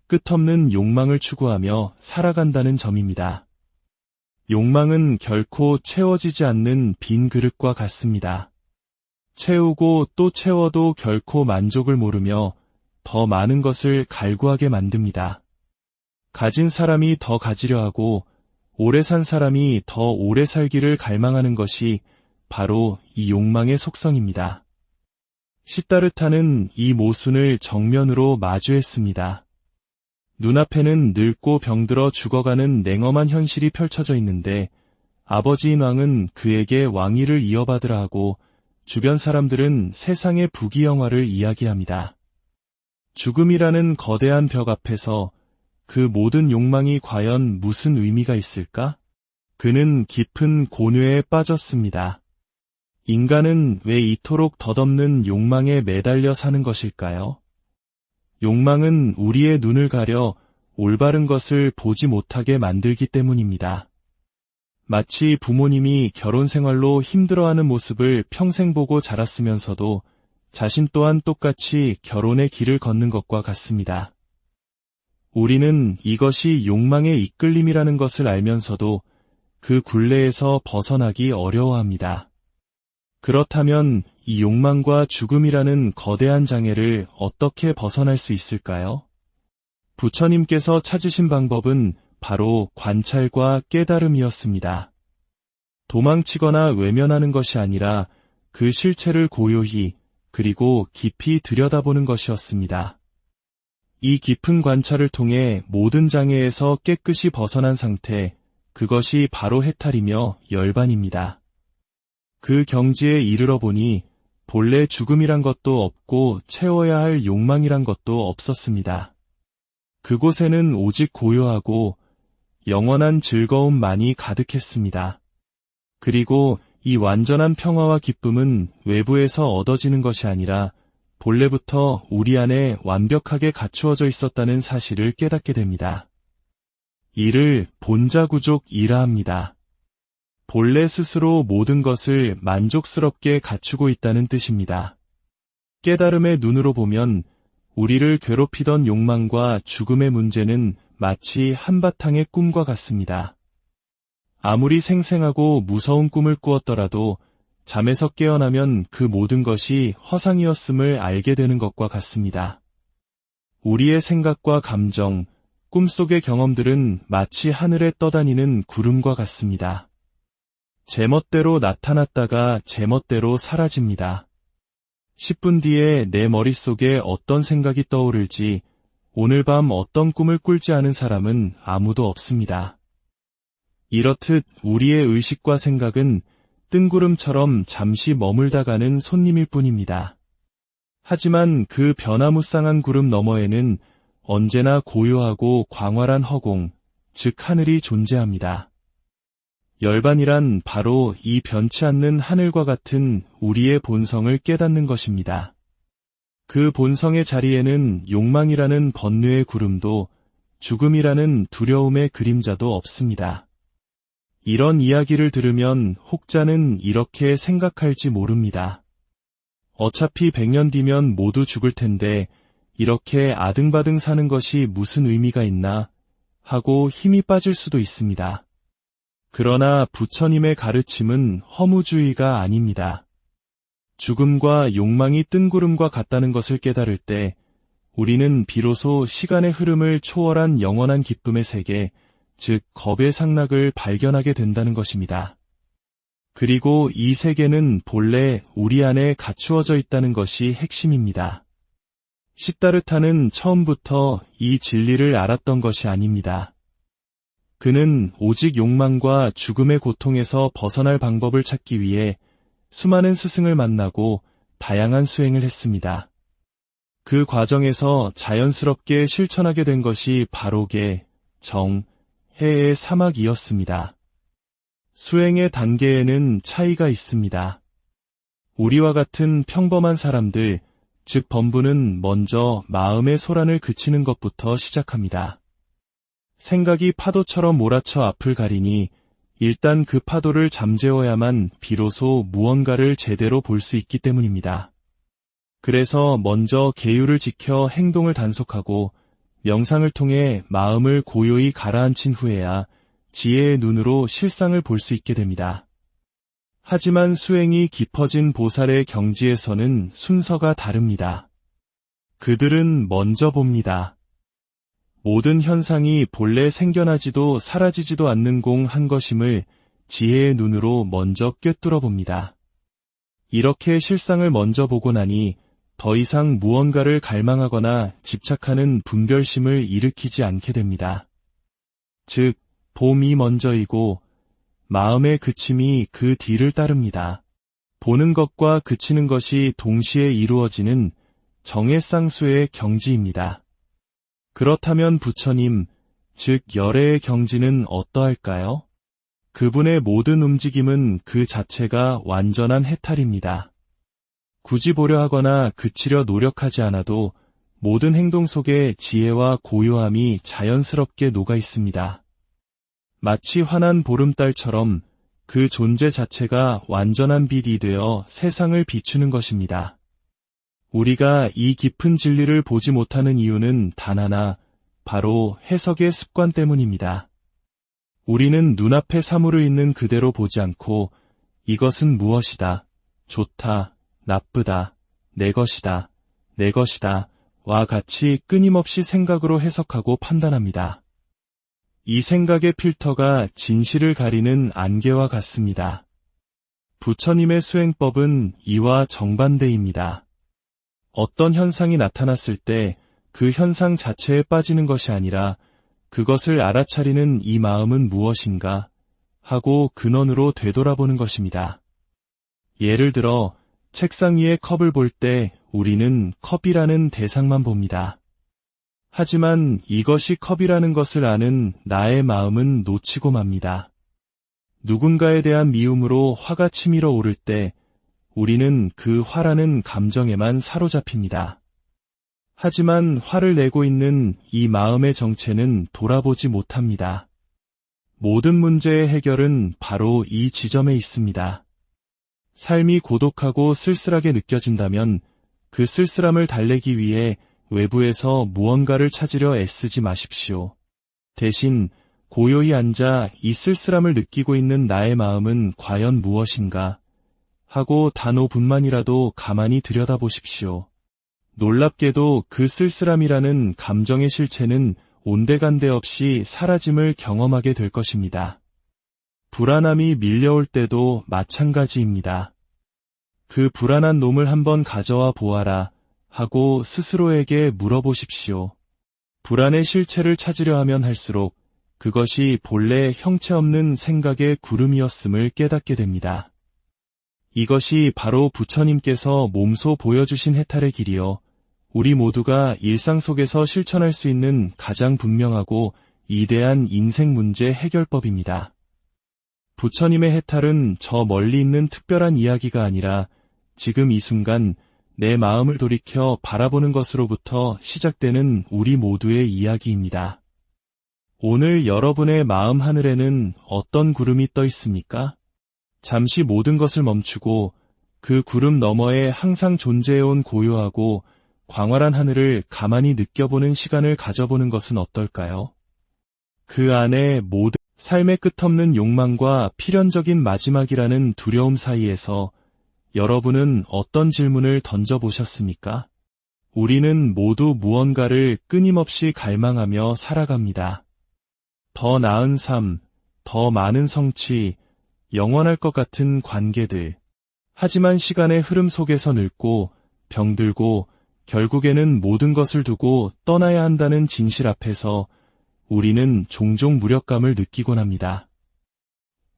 Speaker 1: 끝없는 욕망을 추구하며 살아간다는 점입니다. 욕망은 결코 채워지지 않는 빈 그릇과 같습니다. 채우고 또 채워도 결코 만족을 모르며 더 많은 것을 갈구하게 만듭니다. 가진 사람이 더 가지려 하고 오래 산 사람이 더 오래 살기를 갈망하는 것이 바로 이 욕망의 속성입니다. 시다르타는 이 모순을 정면으로 마주했습니다. 눈앞에는 늙고 병들어 죽어가는 냉엄한 현실이 펼쳐져 있는데 아버지인 왕은 그에게 왕위를 이어받으라 하고 주변 사람들은 세상의 부귀영화를 이야기합니다. 죽음이라는 거대한 벽 앞에서 그 모든 욕망이 과연 무슨 의미가 있을까? 그는 깊은 곤뇌에 빠졌습니다. 인간은 왜 이토록 덧없는 욕망에 매달려 사는 것일까요? 욕망은 우리의 눈을 가려 올바른 것을 보지 못하게 만들기 때문입니다. 마치 부모님이 결혼 생활로 힘들어하는 모습을 평생 보고 자랐으면서도 자신 또한 똑같이 결혼의 길을 걷는 것과 같습니다. 우리는 이것이 욕망의 이끌림이라는 것을 알면서도 그 굴레에서 벗어나기 어려워합니다. 그렇다면 이 욕망과 죽음이라는 거대한 장애를 어떻게 벗어날 수 있을까요? 부처님께서 찾으신 방법은 바로 관찰과 깨달음이었습니다. 도망치거나 외면하는 것이 아니라 그 실체를 고요히 그리고 깊이 들여다보는 것이었습니다. 이 깊은 관찰을 통해 모든 장애에서 깨끗이 벗어난 상태, 그것이 바로 해탈이며 열반입니다. 그 경지에 이르러 보니 본래 죽음이란 것도 없고 채워야 할 욕망이란 것도 없었습니다. 그곳에는 오직 고요하고 영원한 즐거움만이 가득했습니다. 그리고 이 완전한 평화와 기쁨은 외부에서 얻어지는 것이 아니라 본래부터 우리 안에 완벽하게 갖추어져 있었다는 사실을 깨닫게 됩니다. 이를 본자구족이라 합니다. 본래 스스로 모든 것을 만족스럽게 갖추고 있다는 뜻입니다. 깨달음의 눈으로 보면 우리를 괴롭히던 욕망과 죽음의 문제는 마치 한바탕의 꿈과 같습니다. 아무리 생생하고 무서운 꿈을 꾸었더라도 잠에서 깨어나면 그 모든 것이 허상이었음을 알게 되는 것과 같습니다. 우리의 생각과 감정, 꿈속의 경험들은 마치 하늘에 떠다니는 구름과 같습니다. 제멋대로 나타났다가 제멋대로 사라집니다. 10분 뒤에 내 머릿속에 어떤 생각이 떠오를지 오늘 밤 어떤 꿈을 꿀지 아는 사람은 아무도 없습니다. 이렇듯 우리의 의식과 생각은 뜬구름처럼 잠시 머물다 가는 손님일 뿐입니다. 하지만 그 변화무쌍한 구름 너머에는 언제나 고요하고 광활한 허공, 즉 하늘이 존재합니다. 열반이란 바로 이 변치 않는 하늘과 같은 우리의 본성을 깨닫는 것입니다. 그 본성의 자리에는 욕망이라는 번뇌의 구름도 죽음이라는 두려움의 그림자도 없습니다. 이런 이야기를 들으면 혹자는 이렇게 생각할지 모릅니다. 어차피 100년 뒤면 모두 죽을 텐데 이렇게 아등바등 사는 것이 무슨 의미가 있나 하고 힘이 빠질 수도 있습니다. 그러나 부처님의 가르침은 허무주의가 아닙니다. 죽음과 욕망이 뜬구름과 같다는 것을 깨달을 때 우리는 비로소 시간의 흐름을 초월한 영원한 기쁨의 세계, 즉 겁의 상락을 발견하게 된다는 것입니다. 그리고 이 세계는 본래 우리 안에 갖추어져 있다는 것이 핵심입니다. 시다르타는 처음부터 이 진리를 알았던 것이 아닙니다. 그는 오직 욕망과 죽음의 고통에서 벗어날 방법을 찾기 위해 수많은 스승을 만나고 다양한 수행을 했습니다. 그 과정에서 자연스럽게 실천하게 된 것이 바로 계, 정, 해의 사막이었습니다. 수행의 단계에는 차이가 있습니다. 우리와 같은 평범한 사람들, 즉 범부는 먼저 마음의 소란을 그치는 것부터 시작합니다. 생각이 파도처럼 몰아쳐 앞을 가리니 일단 그 파도를 잠재워야만 비로소 무언가를 제대로 볼 수 있기 때문입니다. 그래서 먼저 계율을 지켜 행동을 단속하고 명상을 통해 마음을 고요히 가라앉힌 후에야 지혜의 눈으로 실상을 볼 수 있게 됩니다. 하지만 수행이 깊어진 보살의 경지에서는 순서가 다릅니다. 그들은 먼저 봅니다. 모든 현상이 본래 생겨나지도 사라지지도 않는 공 한 것임을 지혜의 눈으로 먼저 꿰뚫어 봅니다. 이렇게 실상을 먼저 보고 나니 더 이상 무언가를 갈망하거나 집착하는 분별심을 일으키지 않게 됩니다. 즉, 봄이 먼저이고 마음의 그침이 그 뒤를 따릅니다. 보는 것과 그치는 것이 동시에 이루어지는 정해쌍수의 경지입니다. 그렇다면 부처님, 즉 열애의 경지는 어떠할까요? 그분의 모든 움직임은 그 자체가 완전한 해탈입니다. 굳이 보려 하거나 그치려 노력하지 않아도 모든 행동 속에 지혜와 고요함이 자연스럽게 녹아 있습니다. 마치 환한 보름달처럼 그 존재 자체가 완전한 빛이 되어 세상을 비추는 것입니다. 우리가 이 깊은 진리를 보지 못하는 이유는 단 하나, 바로 해석의 습관 때문입니다. 우리는 눈앞에 사물을 있는 그대로 보지 않고 이것은 무엇이다, 좋다, 나쁘다, 내 것이다, 내 것이다 와 같이 끊임없이 생각으로 해석하고 판단합니다. 이 생각의 필터가 진실을 가리는 안개와 같습니다. 부처님의 수행법은 이와 정반대입니다. 어떤 현상이 나타났을 때 그 현상 자체에 빠지는 것이 아니라 그것을 알아차리는 이 마음은 무엇인가 하고 근원으로 되돌아보는 것입니다. 예를 들어 책상 위에 컵을 볼 때 우리는 컵이라는 대상만 봅니다. 하지만 이것이 컵이라는 것을 아는 나의 마음은 놓치고 맙니다. 누군가에 대한 미움으로 화가 치밀어 오를 때 우리는 그 화라는 감정에만 사로잡힙니다. 하지만 화를 내고 있는 이 마음의 정체는 돌아보지 못합니다. 모든 문제의 해결은 바로 이 지점에 있습니다. 삶이 고독하고 쓸쓸하게 느껴진다면 그 쓸쓸함을 달래기 위해 외부에서 무언가를 찾으려 애쓰지 마십시오. 대신 고요히 앉아 이 쓸쓸함을 느끼고 있는 나의 마음은 과연 무엇인가 하고 단 5분만이라도 가만히 들여다보십시오. 놀랍게도 그 쓸쓸함이라는 감정의 실체는 온데간데 없이 사라짐을 경험하게 될 것입니다. 불안함이 밀려올 때도 마찬가지입니다. 그 불안한 놈을 한번 가져와 보아라 하고 스스로에게 물어보십시오. 불안의 실체를 찾으려 하면 할수록 그것이 본래 형체 없는 생각의 구름이었음을 깨닫게 됩니다. 이것이 바로 부처님께서 몸소 보여주신 해탈의 길이요, 우리 모두가 일상 속에서 실천할 수 있는 가장 분명하고 이대한 인생 문제 해결법입니다. 부처님의 해탈은 저 멀리 있는 특별한 이야기가 아니라 지금 이 순간 내 마음을 돌이켜 바라보는 것으로부터 시작되는 우리 모두의 이야기입니다. 오늘 여러분의 마음 하늘에는 어떤 구름이 떠 있습니까? 잠시 모든 것을 멈추고 그 구름 너머에 항상 존재해온 고요하고 광활한 하늘을 가만히 느껴보는 시간을 가져보는 것은 어떨까요? 그 안에 모든 삶의 끝없는 욕망과 필연적인 마지막이라는 두려움 사이에서 여러분은 어떤 질문을 던져보셨습니까? 우리는 모두 무언가를 끊임없이 갈망하며 살아갑니다. 더 나은 삶, 더 많은 성취, 영원할 것 같은 관계들. 하지만 시간의 흐름 속에서 늙고 병들고 결국에는 모든 것을 두고 떠나야 한다는 진실 앞에서 우리는 종종 무력감을 느끼곤 합니다.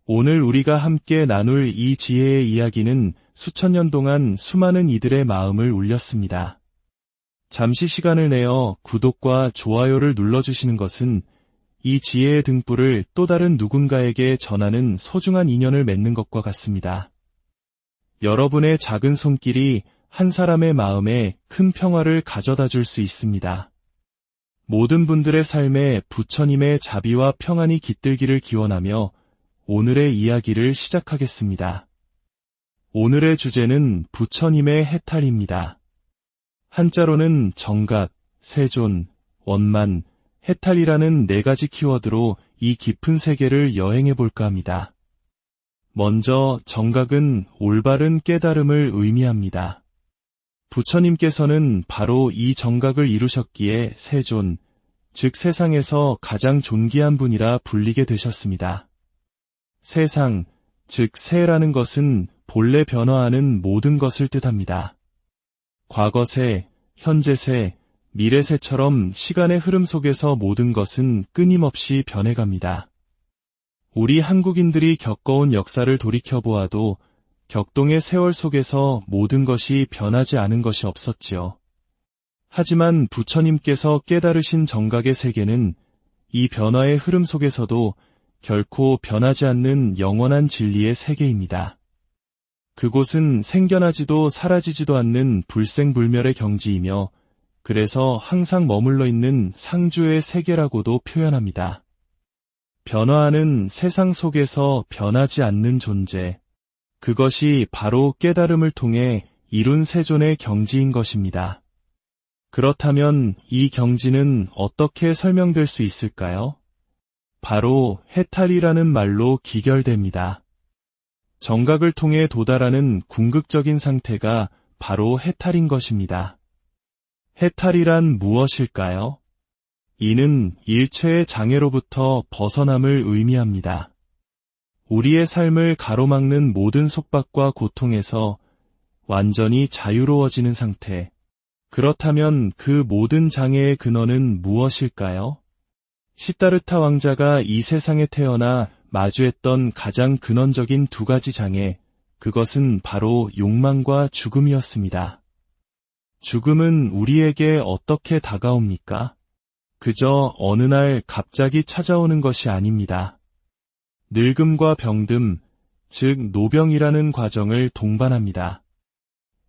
Speaker 1: 오늘 우리가 함께 나눌 이 지혜의 이야기는 수천 년 동안 수많은 이들의 마음을 울렸습니다. 잠시 시간을 내어 구독과 좋아요를 눌러주시는 것은 이 지혜의 등불을 또 다른 누군가에게 전하는 소중한 인연을 맺는 것과 같습니다. 여러분의 작은 손길이 한 사람의 마음에 큰 평화를 가져다 줄 수 있습니다. 모든 분들의 삶에 부처님의 자비와 평안이 깃들기를 기원하며 오늘의 이야기를 시작하겠습니다. 오늘의 주제는 부처님의 해탈입니다. 한자로는 정각, 세존, 원만, 해탈이라는 4가지 키워드로 이 깊은 세계를 여행해 볼까 합니다. 먼저 정각은 올바른 깨달음을 의미합니다. 부처님께서는 바로 이 정각을 이루셨기에 세존, 즉 세상에서 가장 존귀한 분이라 불리게 되셨습니다. 세상, 즉 세라는 것은 본래 변화하는 모든 것을 뜻합니다. 과거세, 현재세, 미래세처럼 시간의 흐름 속에서 모든 것은 끊임없이 변해갑니다. 우리 한국인들이 겪어온 역사를 돌이켜보아도 격동의 세월 속에서 모든 것이 변하지 않은 것이 없었지요. 하지만 부처님께서 깨달으신 정각의 세계는 이 변화의 흐름 속에서도 결코 변하지 않는 영원한 진리의 세계입니다. 그곳은 생겨나지도 사라지지도 않는 불생불멸의 경지이며 그래서 항상 머물러 있는 상주의 세계라고도 표현합니다. 변화하는 세상 속에서 변하지 않는 존재, 그것이 바로 깨달음을 통해 이룬 세존의 경지인 것입니다. 그렇다면 이 경지는 어떻게 설명될 수 있을까요? 바로 해탈이라는 말로 기결됩니다. 정각을 통해 도달하는 궁극적인 상태가 바로 해탈인 것입니다. 해탈이란 무엇일까요? 이는 일체의 장애로부터 벗어남을 의미합니다. 우리의 삶을 가로막는 모든 속박과 고통에서 완전히 자유로워지는 상태. 그렇다면 그 모든 장애의 근원은 무엇일까요? 시다르타 왕자가 이 세상에 태어나 마주했던 가장 근원적인 2가지 장애, 그것은 바로 욕망과 죽음이었습니다. 죽음은 우리에게 어떻게 다가옵니까? 그저 어느 날 갑자기 찾아오는 것이 아닙니다. 늙음과 병듦, 즉 노병이라는 과정을 동반합니다.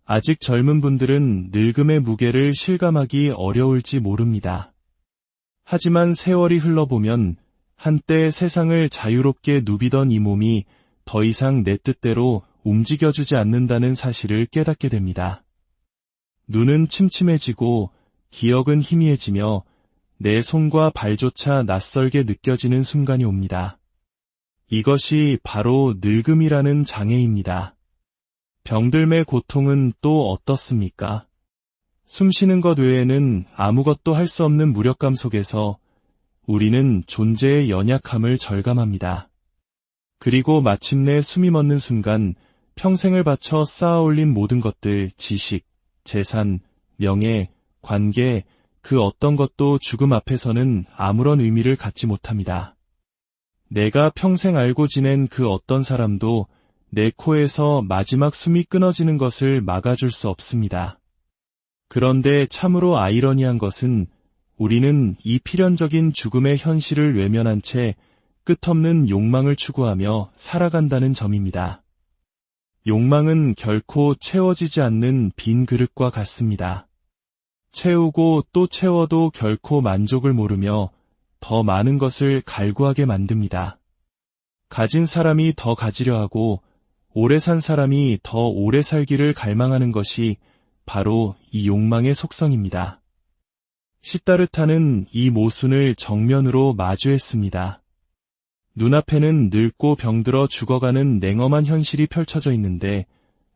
Speaker 1: 아직 젊은 분들은 늙음의 무게를 실감하기 어려울지 모릅니다. 하지만 세월이 흘러보면 한때 세상을 자유롭게 누비던 이 몸이 더 이상 내 뜻대로 움직여주지 않는다는 사실을 깨닫게 됩니다. 눈은 침침해지고 기억은 희미해지며 내 손과 발조차 낯설게 느껴지는 순간이 옵니다. 이것이 바로 늙음이라는 장애입니다. 병들매 고통은 또 어떻습니까? 숨쉬는 것 외에는 아무것도 할 수 없는 무력감 속에서 우리는 존재의 연약함을 절감합니다. 그리고 마침내 숨이 멎는 순간 평생을 바쳐 쌓아올린 모든 것들, 지식, 재산, 명예, 관계, 그 어떤 것도 죽음 앞에서는 아무런 의미를 갖지 못합니다. 내가 평생 알고 지낸 그 어떤 사람도 내 코에서 마지막 숨이 끊어지는 것을 막아줄 수 없습니다. 그런데 참으로 아이러니한 것은 우리는 이 필연적인 죽음의 현실을 외면한 채 끝없는 욕망을 추구하며 살아간다는 점입니다. 욕망은 결코 채워지지 않는 빈 그릇과 같습니다. 채우고 또 채워도 결코 만족을 모르며 더 많은 것을 갈구하게 만듭니다. 가진 사람이 더 가지려 하고 오래 산 사람이 더 오래 살기를 갈망하는 것이 바로 이 욕망의 속성입니다. 시다르타는 이 모순을 정면으로 마주했습니다. 눈앞에는 늙고 병들어 죽어가는 냉엄한 현실이 펼쳐져 있는데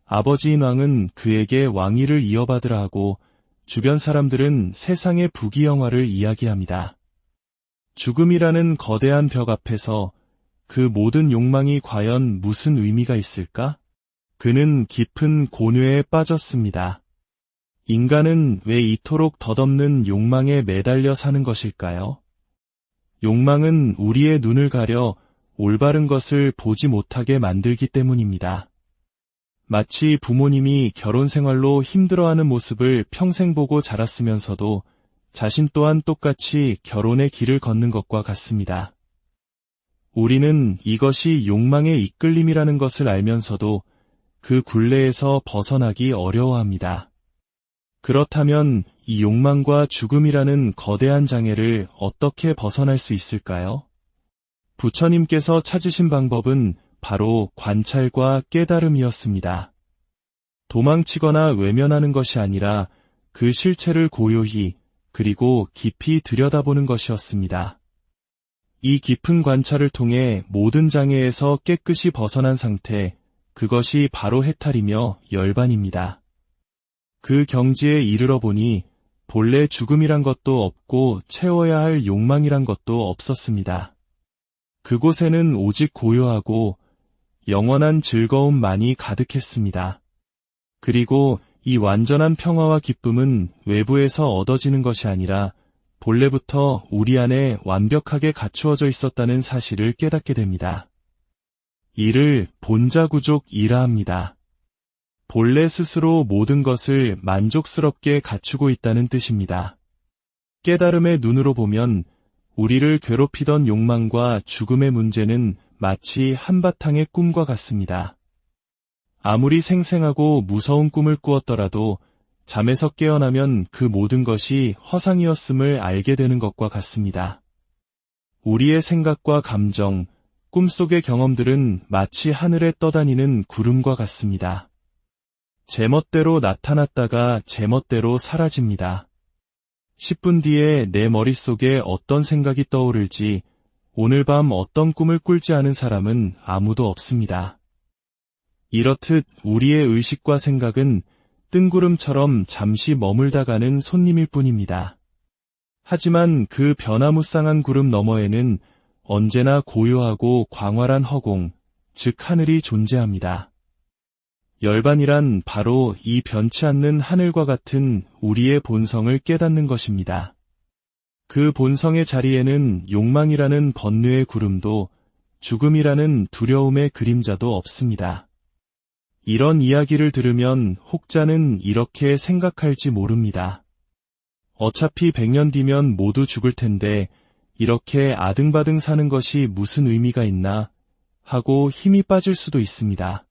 Speaker 1: 아버지인 왕은 그에게 왕위를 이어받으라 하고 주변 사람들은 세상의 부귀영화를 이야기합니다. 죽음이라는 거대한 벽 앞에서 그 모든 욕망이 과연 무슨 의미가 있을까? 그는 깊은 고뇌에 빠졌습니다. 인간은 왜 이토록 덧없는 욕망에 매달려 사는 것일까요? 욕망은 우리의 눈을 가려 올바른 것을 보지 못하게 만들기 때문입니다. 마치 부모님이 결혼 생활로 힘들어하는 모습을 평생 보고 자랐으면서도 자신 또한 똑같이 결혼의 길을 걷는 것과 같습니다. 우리는 이것이 욕망의 이끌림이라는 것을 알면서도 그 굴레에서 벗어나기 어려워합니다. 그렇다면 이 욕망과 죽음이라는 거대한 장애를 어떻게 벗어날 수 있을까요? 부처님께서 찾으신 방법은 바로 관찰과 깨달음이었습니다. 도망치거나 외면하는 것이 아니라 그 실체를 고요히 그리고 깊이 들여다보는 것이었습니다. 이 깊은 관찰을 통해 모든 장애에서 깨끗이 벗어난 상태, 그것이 바로 해탈이며 열반입니다. 그 경지에 이르러 보니 본래 죽음이란 것도 없고 채워야 할 욕망이란 것도 없었습니다. 그곳에는 오직 고요하고 영원한 즐거움만이 가득했습니다. 그리고 이 완전한 평화와 기쁨은 외부에서 얻어지는 것이 아니라 본래부터 우리 안에 완벽하게 갖추어져 있었다는 사실을 깨닫게 됩니다. 이를 본자구족이라 합니다. 본래 스스로 모든 것을 만족스럽게 갖추고 있다는 뜻입니다. 깨달음의 눈으로 보면 우리를 괴롭히던 욕망과 죽음의 문제는 마치 한바탕의 꿈과 같습니다. 아무리 생생하고 무서운 꿈을 꾸었더라도 잠에서 깨어나면 그 모든 것이 허상이었음을 알게 되는 것과 같습니다. 우리의 생각과 감정, 꿈속의 경험들은 마치 하늘에 떠다니는 구름과 같습니다. 제멋대로 나타났다가 제멋대로 사라집니다. 10분 뒤에 내 머릿속에 어떤 생각이 떠오를지, 오늘 밤 어떤 꿈을 꿀지 아는 사람은 아무도 없습니다. 이렇듯 우리의 의식과 생각은 뜬구름처럼 잠시 머물다 가는 손님일 뿐입니다. 하지만 그 변화무쌍한 구름 너머에는 언제나 고요하고 광활한 허공, 즉 하늘이 존재합니다. 열반이란 바로 이 변치 않는 하늘과 같은 우리의 본성을 깨닫는 것입니다. 그 본성의 자리에는 욕망이라는 번뇌의 구름도 죽음이라는 두려움의 그림자도 없습니다. 이런 이야기를 들으면 혹자는 이렇게 생각할지 모릅니다. 어차피 100년 뒤면 모두 죽을 텐데 이렇게 아등바등 사는 것이 무슨 의미가 있나 하고 힘이 빠질 수도 있습니다.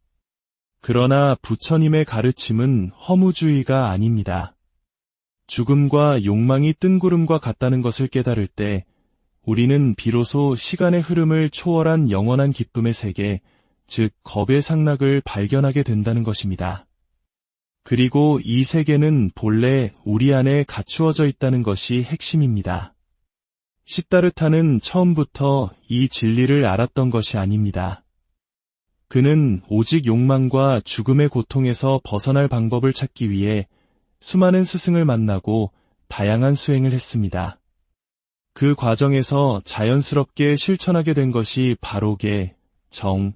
Speaker 1: 그러나 부처님의 가르침은 허무주의가 아닙니다. 죽음과 욕망이 뜬구름과 같다는 것을 깨달을 때 우리는 비로소 시간의 흐름을 초월한 영원한 기쁨의 세계, 즉 겁의 상락을 발견하게 된다는 것입니다. 그리고 이 세계는 본래 우리 안에 갖추어져 있다는 것이 핵심입니다. 시다르타는 처음부터 이 진리를 알았던 것이 아닙니다. 그는 오직 욕망과 죽음의 고통에서 벗어날 방법을 찾기 위해 수많은 스승을 만나고 다양한 수행을 했습니다. 그 과정에서 자연스럽게 실천하게 된 것이 바로게, 정,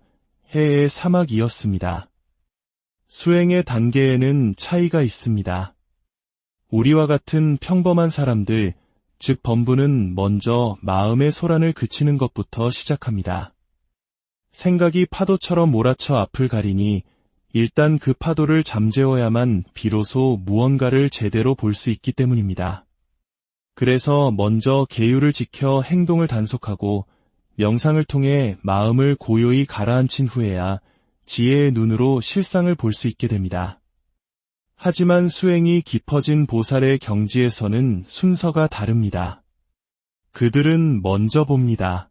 Speaker 1: 해의 사막이었습니다. 수행의 단계에는 차이가 있습니다. 우리와 같은 평범한 사람들, 즉 범부는 먼저 마음의 소란을 그치는 것부터 시작합니다. 생각이 파도처럼 몰아쳐 앞을 가리니 일단 그 파도를 잠재워야만 비로소 무언가를 제대로 볼 수 있기 때문입니다. 그래서 먼저 계율을 지켜 행동을 단속하고 명상을 통해 마음을 고요히 가라앉힌 후에야 지혜의 눈으로 실상을 볼 수 있게 됩니다. 하지만 수행이 깊어진 보살의 경지에서는 순서가 다릅니다. 그들은 먼저 봅니다.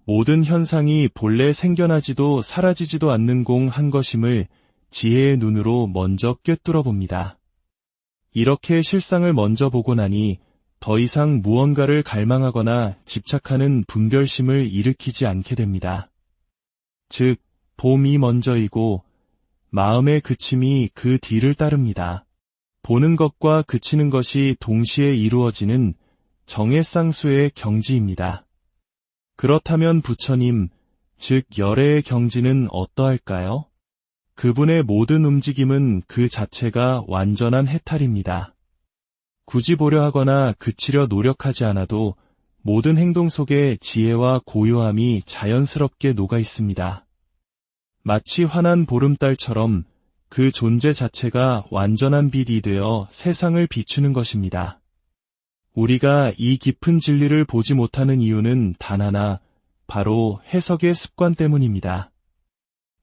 Speaker 1: 모든 현상이 본래 생겨나지도 사라지지도 않는 공 한 것임을 지혜의 눈으로 먼저 꿰뚫어 봅니다. 이렇게 실상을 먼저 보고 나니 더 이상 무언가를 갈망하거나 집착하는 분별심을 일으키지 않게 됩니다. 즉, 봄이 먼저이고 마음의 그침이 그 뒤를 따릅니다. 보는 것과 그치는 것이 동시에 이루어지는 정해쌍수의 경지입니다. 그렇다면 부처님, 즉 열애의 경지는 어떠할까요? 그분의 모든 움직임은 그 자체가 완전한 해탈입니다. 굳이 보려 하거나 그치려 노력하지 않아도 모든 행동 속에 지혜와 고요함이 자연스럽게 녹아 있습니다. 마치 환한 보름달처럼 그 존재 자체가 완전한 빛이 되어 세상을 비추는 것입니다. 우리가 이 깊은 진리를 보지 못하는 이유는 단 하나, 바로 해석의 습관 때문입니다.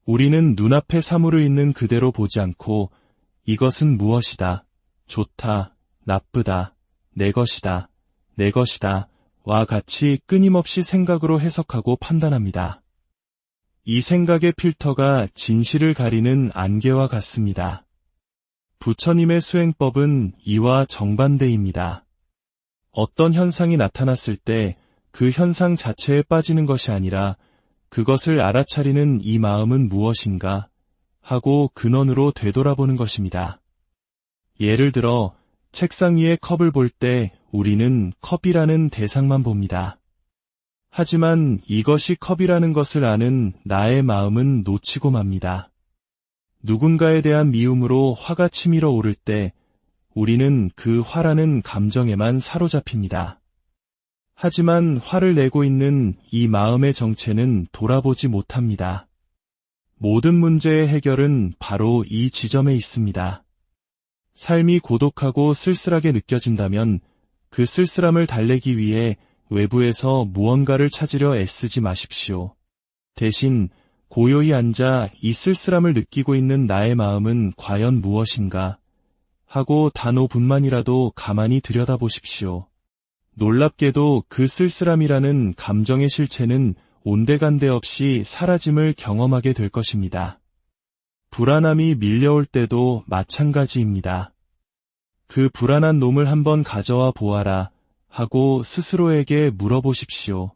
Speaker 1: 우리는 눈앞에 사물을 있는 그대로 보지 않고 이것은 무엇이다, 좋다, 나쁘다, 내 것이다, 내 것이다 와 같이 끊임없이 생각으로 해석하고 판단합니다. 이 생각의 필터가 진실을 가리는 안개와 같습니다. 부처님의 수행법은 이와 정반대입니다. 어떤 현상이 나타났을 때 그 현상 자체에 빠지는 것이 아니라 그것을 알아차리는 이 마음은 무엇인가 하고 근원으로 되돌아보는 것입니다. 예를 들어 책상 위에 컵을 볼 때 우리는 컵이라는 대상만 봅니다. 하지만 이것이 컵이라는 것을 아는 나의 마음은 놓치고 맙니다. 누군가에 대한 미움으로 화가 치밀어 오를 때 우리는 그 화라는 감정에만 사로잡힙니다. 하지만 화를 내고 있는 이 마음의 정체는 돌아보지 못합니다. 모든 문제의 해결은 바로 이 지점에 있습니다. 삶이 고독하고 쓸쓸하게 느껴진다면 그 쓸쓸함을 달래기 위해 외부에서 무언가를 찾으려 애쓰지 마십시오. 대신 고요히 앉아 이 쓸쓸함을 느끼고 있는 나의 마음은 과연 무엇인가 하고 단 5분만이라도 가만히 들여다보십시오. 놀랍게도 그 쓸쓸함이라는 감정의 실체는 온데간데 없이 사라짐을 경험하게 될 것입니다. 불안함이 밀려올 때도 마찬가지입니다. 그 불안한 놈을 한번 가져와 보아라 하고 스스로에게 물어보십시오.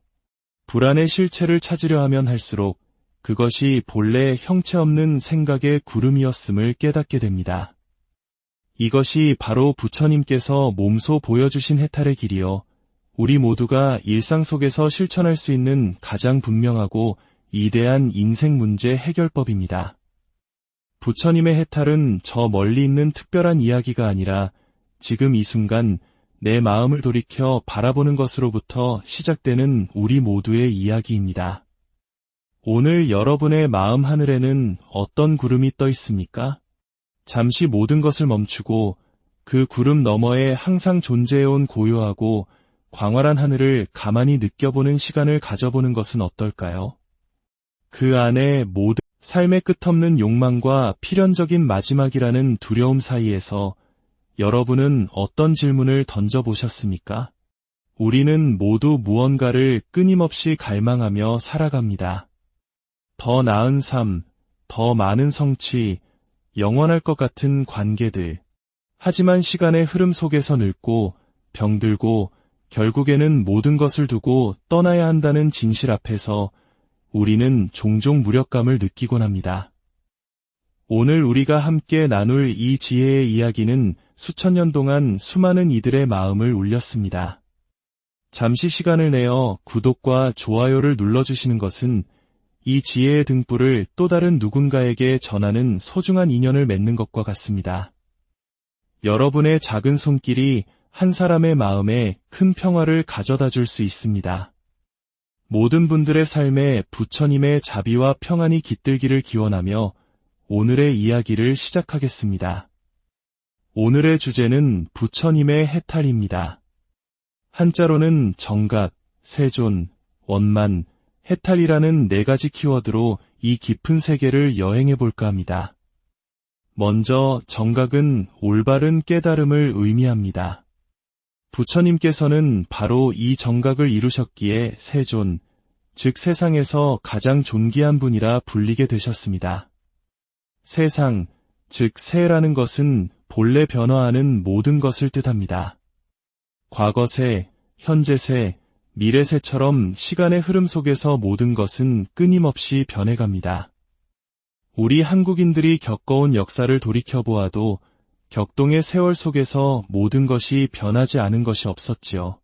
Speaker 1: 불안의 실체를 찾으려 하면 할수록 그것이 본래 형체 없는 생각의 구름이었음을 깨닫게 됩니다. 이것이 바로 부처님께서 몸소 보여주신 해탈의 길이요, 우리 모두가 일상 속에서 실천할 수 있는 가장 분명하고 이대한 인생 문제 해결법입니다. 부처님의 해탈은 저 멀리 있는 특별한 이야기가 아니라 지금 이 순간 내 마음을 돌이켜 바라보는 것으로부터 시작되는 우리 모두의 이야기입니다. 오늘 여러분의 마음 하늘에는 어떤 구름이 떠 있습니까? 잠시 모든 것을 멈추고 그 구름 너머에 항상 존재해온 고요하고 광활한 하늘을 가만히 느껴보는 시간을 가져보는 것은 어떨까요? 그 안에 모든 삶의 끝없는 욕망과 필연적인 마지막이라는 두려움 사이에서 여러분은 어떤 질문을 던져보셨습니까? 우리는 모두 무언가를 끊임없이 갈망하며 살아갑니다. 더 나은 삶, 더 많은 성취, 영원할 것 같은 관계들. 하지만 시간의 흐름 속에서 늙고 병들고 결국에는 모든 것을 두고 떠나야 한다는 진실 앞에서 우리는 종종 무력감을 느끼곤 합니다. 오늘 우리가 함께 나눌 이 지혜의 이야기는 수천 년 동안 수많은 이들의 마음을 울렸습니다. 잠시 시간을 내어 구독과 좋아요를 눌러주시는 것은 이 지혜의 등불을 또 다른 누군가에게 전하는 소중한 인연을 맺는 것과 같습니다. 여러분의 작은 손길이 한 사람의 마음에 큰 평화를 가져다 줄 수 있습니다. 모든 분들의 삶에 부처님의 자비와 평안이 깃들기를 기원하며 오늘의 이야기를 시작하겠습니다. 오늘의 주제는 부처님의 해탈입니다. 한자로는 정각, 세존, 원만, 해탈이라는 4가지 키워드로 이 깊은 세계를 여행해 볼까 합니다. 먼저 정각은 올바른 깨달음을 의미합니다. 부처님께서는 바로 이 정각을 이루셨기에 세존, 즉 세상에서 가장 존귀한 분이라 불리게 되셨습니다. 세상, 즉 세라는 것은 본래 변화하는 모든 것을 뜻합니다. 과거새, 현재새, 미래새처럼 시간의 흐름 속에서 모든 것은 끊임없이 변해갑니다. 우리 한국인들이 겪어온 역사를 돌이켜보아도 격동의 세월 속에서 모든 것이 변하지 않은 것이 없었지요.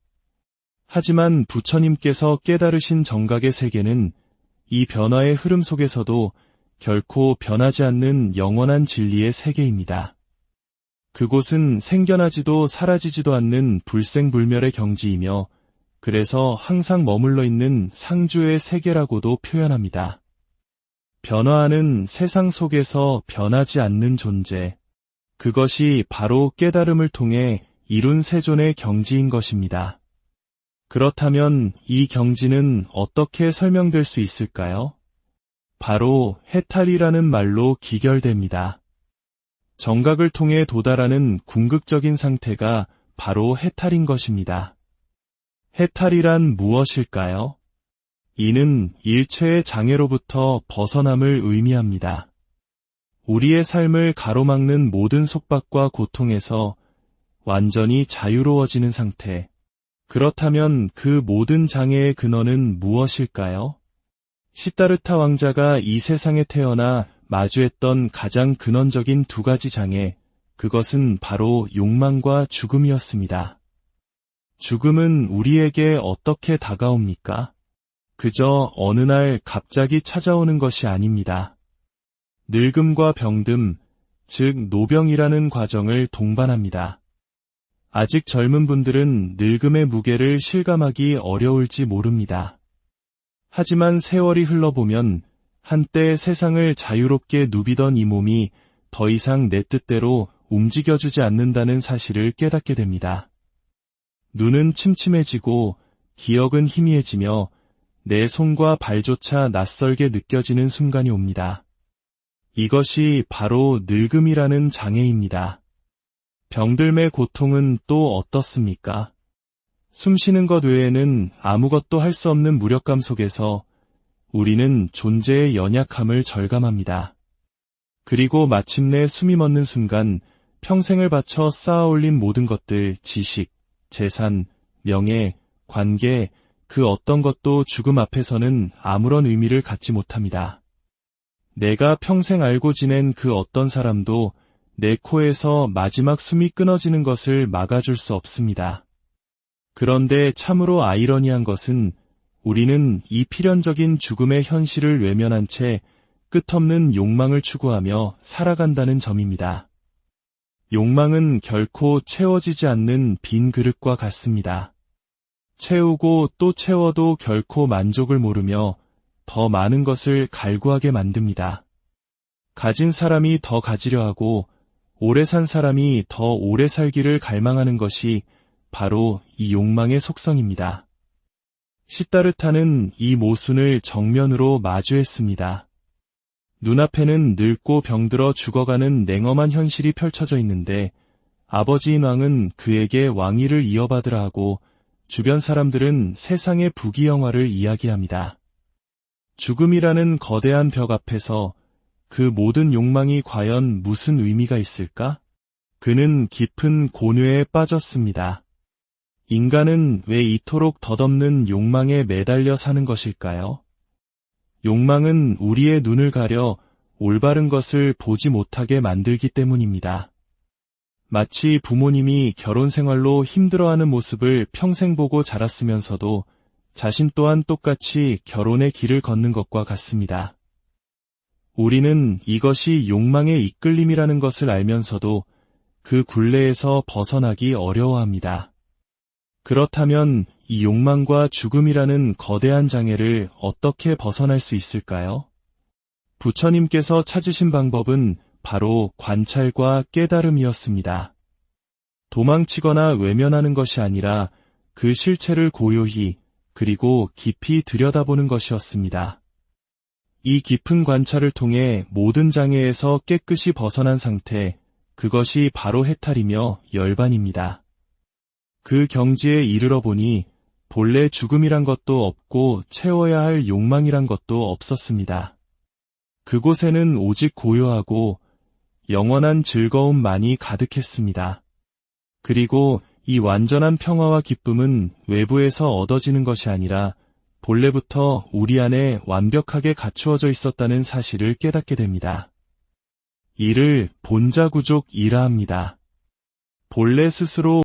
Speaker 1: 하지만 부처님께서 깨달으신 정각의 세계는 이 변화의 흐름 속에서도 결코 변하지 않는 영원한 진리의 세계입니다. 그곳은 생겨나지도 사라지지도 않는 불생불멸의 경지이며 그래서 항상 머물러 있는 상주의 세계라고도 표현합니다. 변화하는 세상 속에서 변하지 않는 존재, 그것이 바로 깨달음을 통해 이룬 세존의 경지인 것입니다. 그렇다면 이 경지는 어떻게 설명될 수 있을까요? 바로 해탈이라는 말로 기결됩니다. 정각을 통해 도달하는 궁극적인 상태가 바로 해탈인 것입니다. 해탈이란 무엇일까요? 이는 일체의 장애로부터 벗어남을 의미합니다. 우리의 삶을 가로막는 모든 속박과 고통에서 완전히 자유로워지는 상태. 그렇다면 그 모든 장애의 근원은 무엇일까요? 시다르타 왕자가 이 세상에 태어나 마주했던 가장 근원적인 두 가지 장애, 그것은 바로 욕망과 죽음이었습니다. 죽음은 우리에게 어떻게 다가옵니까? 그저 어느 날 갑자기 찾아오는 것이 아닙니다. 늙음과 병듦, 즉 노병이라는 과정을 동반합니다. 아직 젊은 분들은 늙음의 무게를 실감하기 어려울지 모릅니다. 하지만 세월이 흘러보면 한때 세상을 자유롭게 누비던 이 몸이 더 이상 내 뜻대로 움직여주지 않는다는 사실을 깨닫게 됩니다. 눈은 침침해지고 기억은 희미해지며 내 손과 발조차 낯설게 느껴지는 순간이 옵니다. 이것이 바로 늙음이라는 장애입니다. 병들매 고통은 또 어떻습니까? 숨쉬는 것 외에는 아무것도 할 수 없는 무력감 속에서 우리는 존재의 연약함을 절감합니다. 그리고 마침내 숨이 멎는 순간 평생을 바쳐 쌓아올린 모든 것들, 지식, 재산, 명예, 관계, 그 어떤 것도 죽음 앞에서는 아무런 의미를 갖지 못합니다. 내가 평생 알고 지낸 그 어떤 사람도 내 코에서 마지막 숨이 끊어지는 것을 막아줄 수 없습니다. 그런데 참으로 아이러니한 것은 우리는 이 필연적인 죽음의 현실을 외면한 채 끝없는 욕망을 추구하며 살아간다는 점입니다. 욕망은 결코 채워지지 않는 빈 그릇과 같습니다. 채우고 또 채워도 결코 만족을 모르며 더 많은 것을 갈구하게 만듭니다. 가진 사람이 더 가지려 하고 오래 산 사람이 더 오래 살기를 갈망하는 것이 바로 이 욕망의 속성입니다. 시다르타는 이 모순을 정면으로 마주했습니다. 눈앞에는 늙고 병들어 죽어가는 냉엄한 현실이 펼쳐져 있는데 아버지인 왕은 그에게 왕위를 이어받으라 하고 주변 사람들은 세상의 부귀영화를 이야기합니다. 죽음이라는 거대한 벽 앞에서 그 모든 욕망이 과연 무슨 의미가 있을까? 그는 깊은 곤뇌에 빠졌습니다. 인간은 왜 이토록 덧없는 욕망에 매달려 사는 것일까요? 욕망은 우리의 눈을 가려 올바른 것을 보지 못하게 만들기 때문입니다. 마치 부모님이 결혼 생활로 힘들어하는 모습을 평생 보고 자랐으면서도 자신 또한 똑같이 결혼의 길을 걷는 것과 같습니다. 우리는 이것이 욕망의 이끌림이라는 것을 알면서도 그 굴레에서 벗어나기 어려워합니다. 그렇다면 이 욕망과 죽음이라는 거대한 장애를 어떻게 벗어날 수 있을까요? 부처님께서 찾으신 방법은 바로 관찰과 깨달음이었습니다. 도망치거나 외면하는 것이 아니라 그 실체를 고요히 그리고 깊이 들여다보는 것이었습니다. 이 깊은 관찰을 통해 모든 장애에서 깨끗이 벗어난 상태, 그것이 바로 해탈이며 열반입니다. 그 경지에 이르러 보니 본래 죽음이란 것도 없고 채워야 할 욕망이란 것도 없었습니다. 그곳에는 오직 고요하고 영원한 즐거움만이 가득했습니다. 그리고 이 완전한 평화와 기쁨은 외부에서 얻어지는 것이 아니라 본래부터 우리 안에 완벽하게 갖추어져 있었다는 사실을 깨닫게 됩니다. 이를 본자구족이라 합니다. 본래 스스로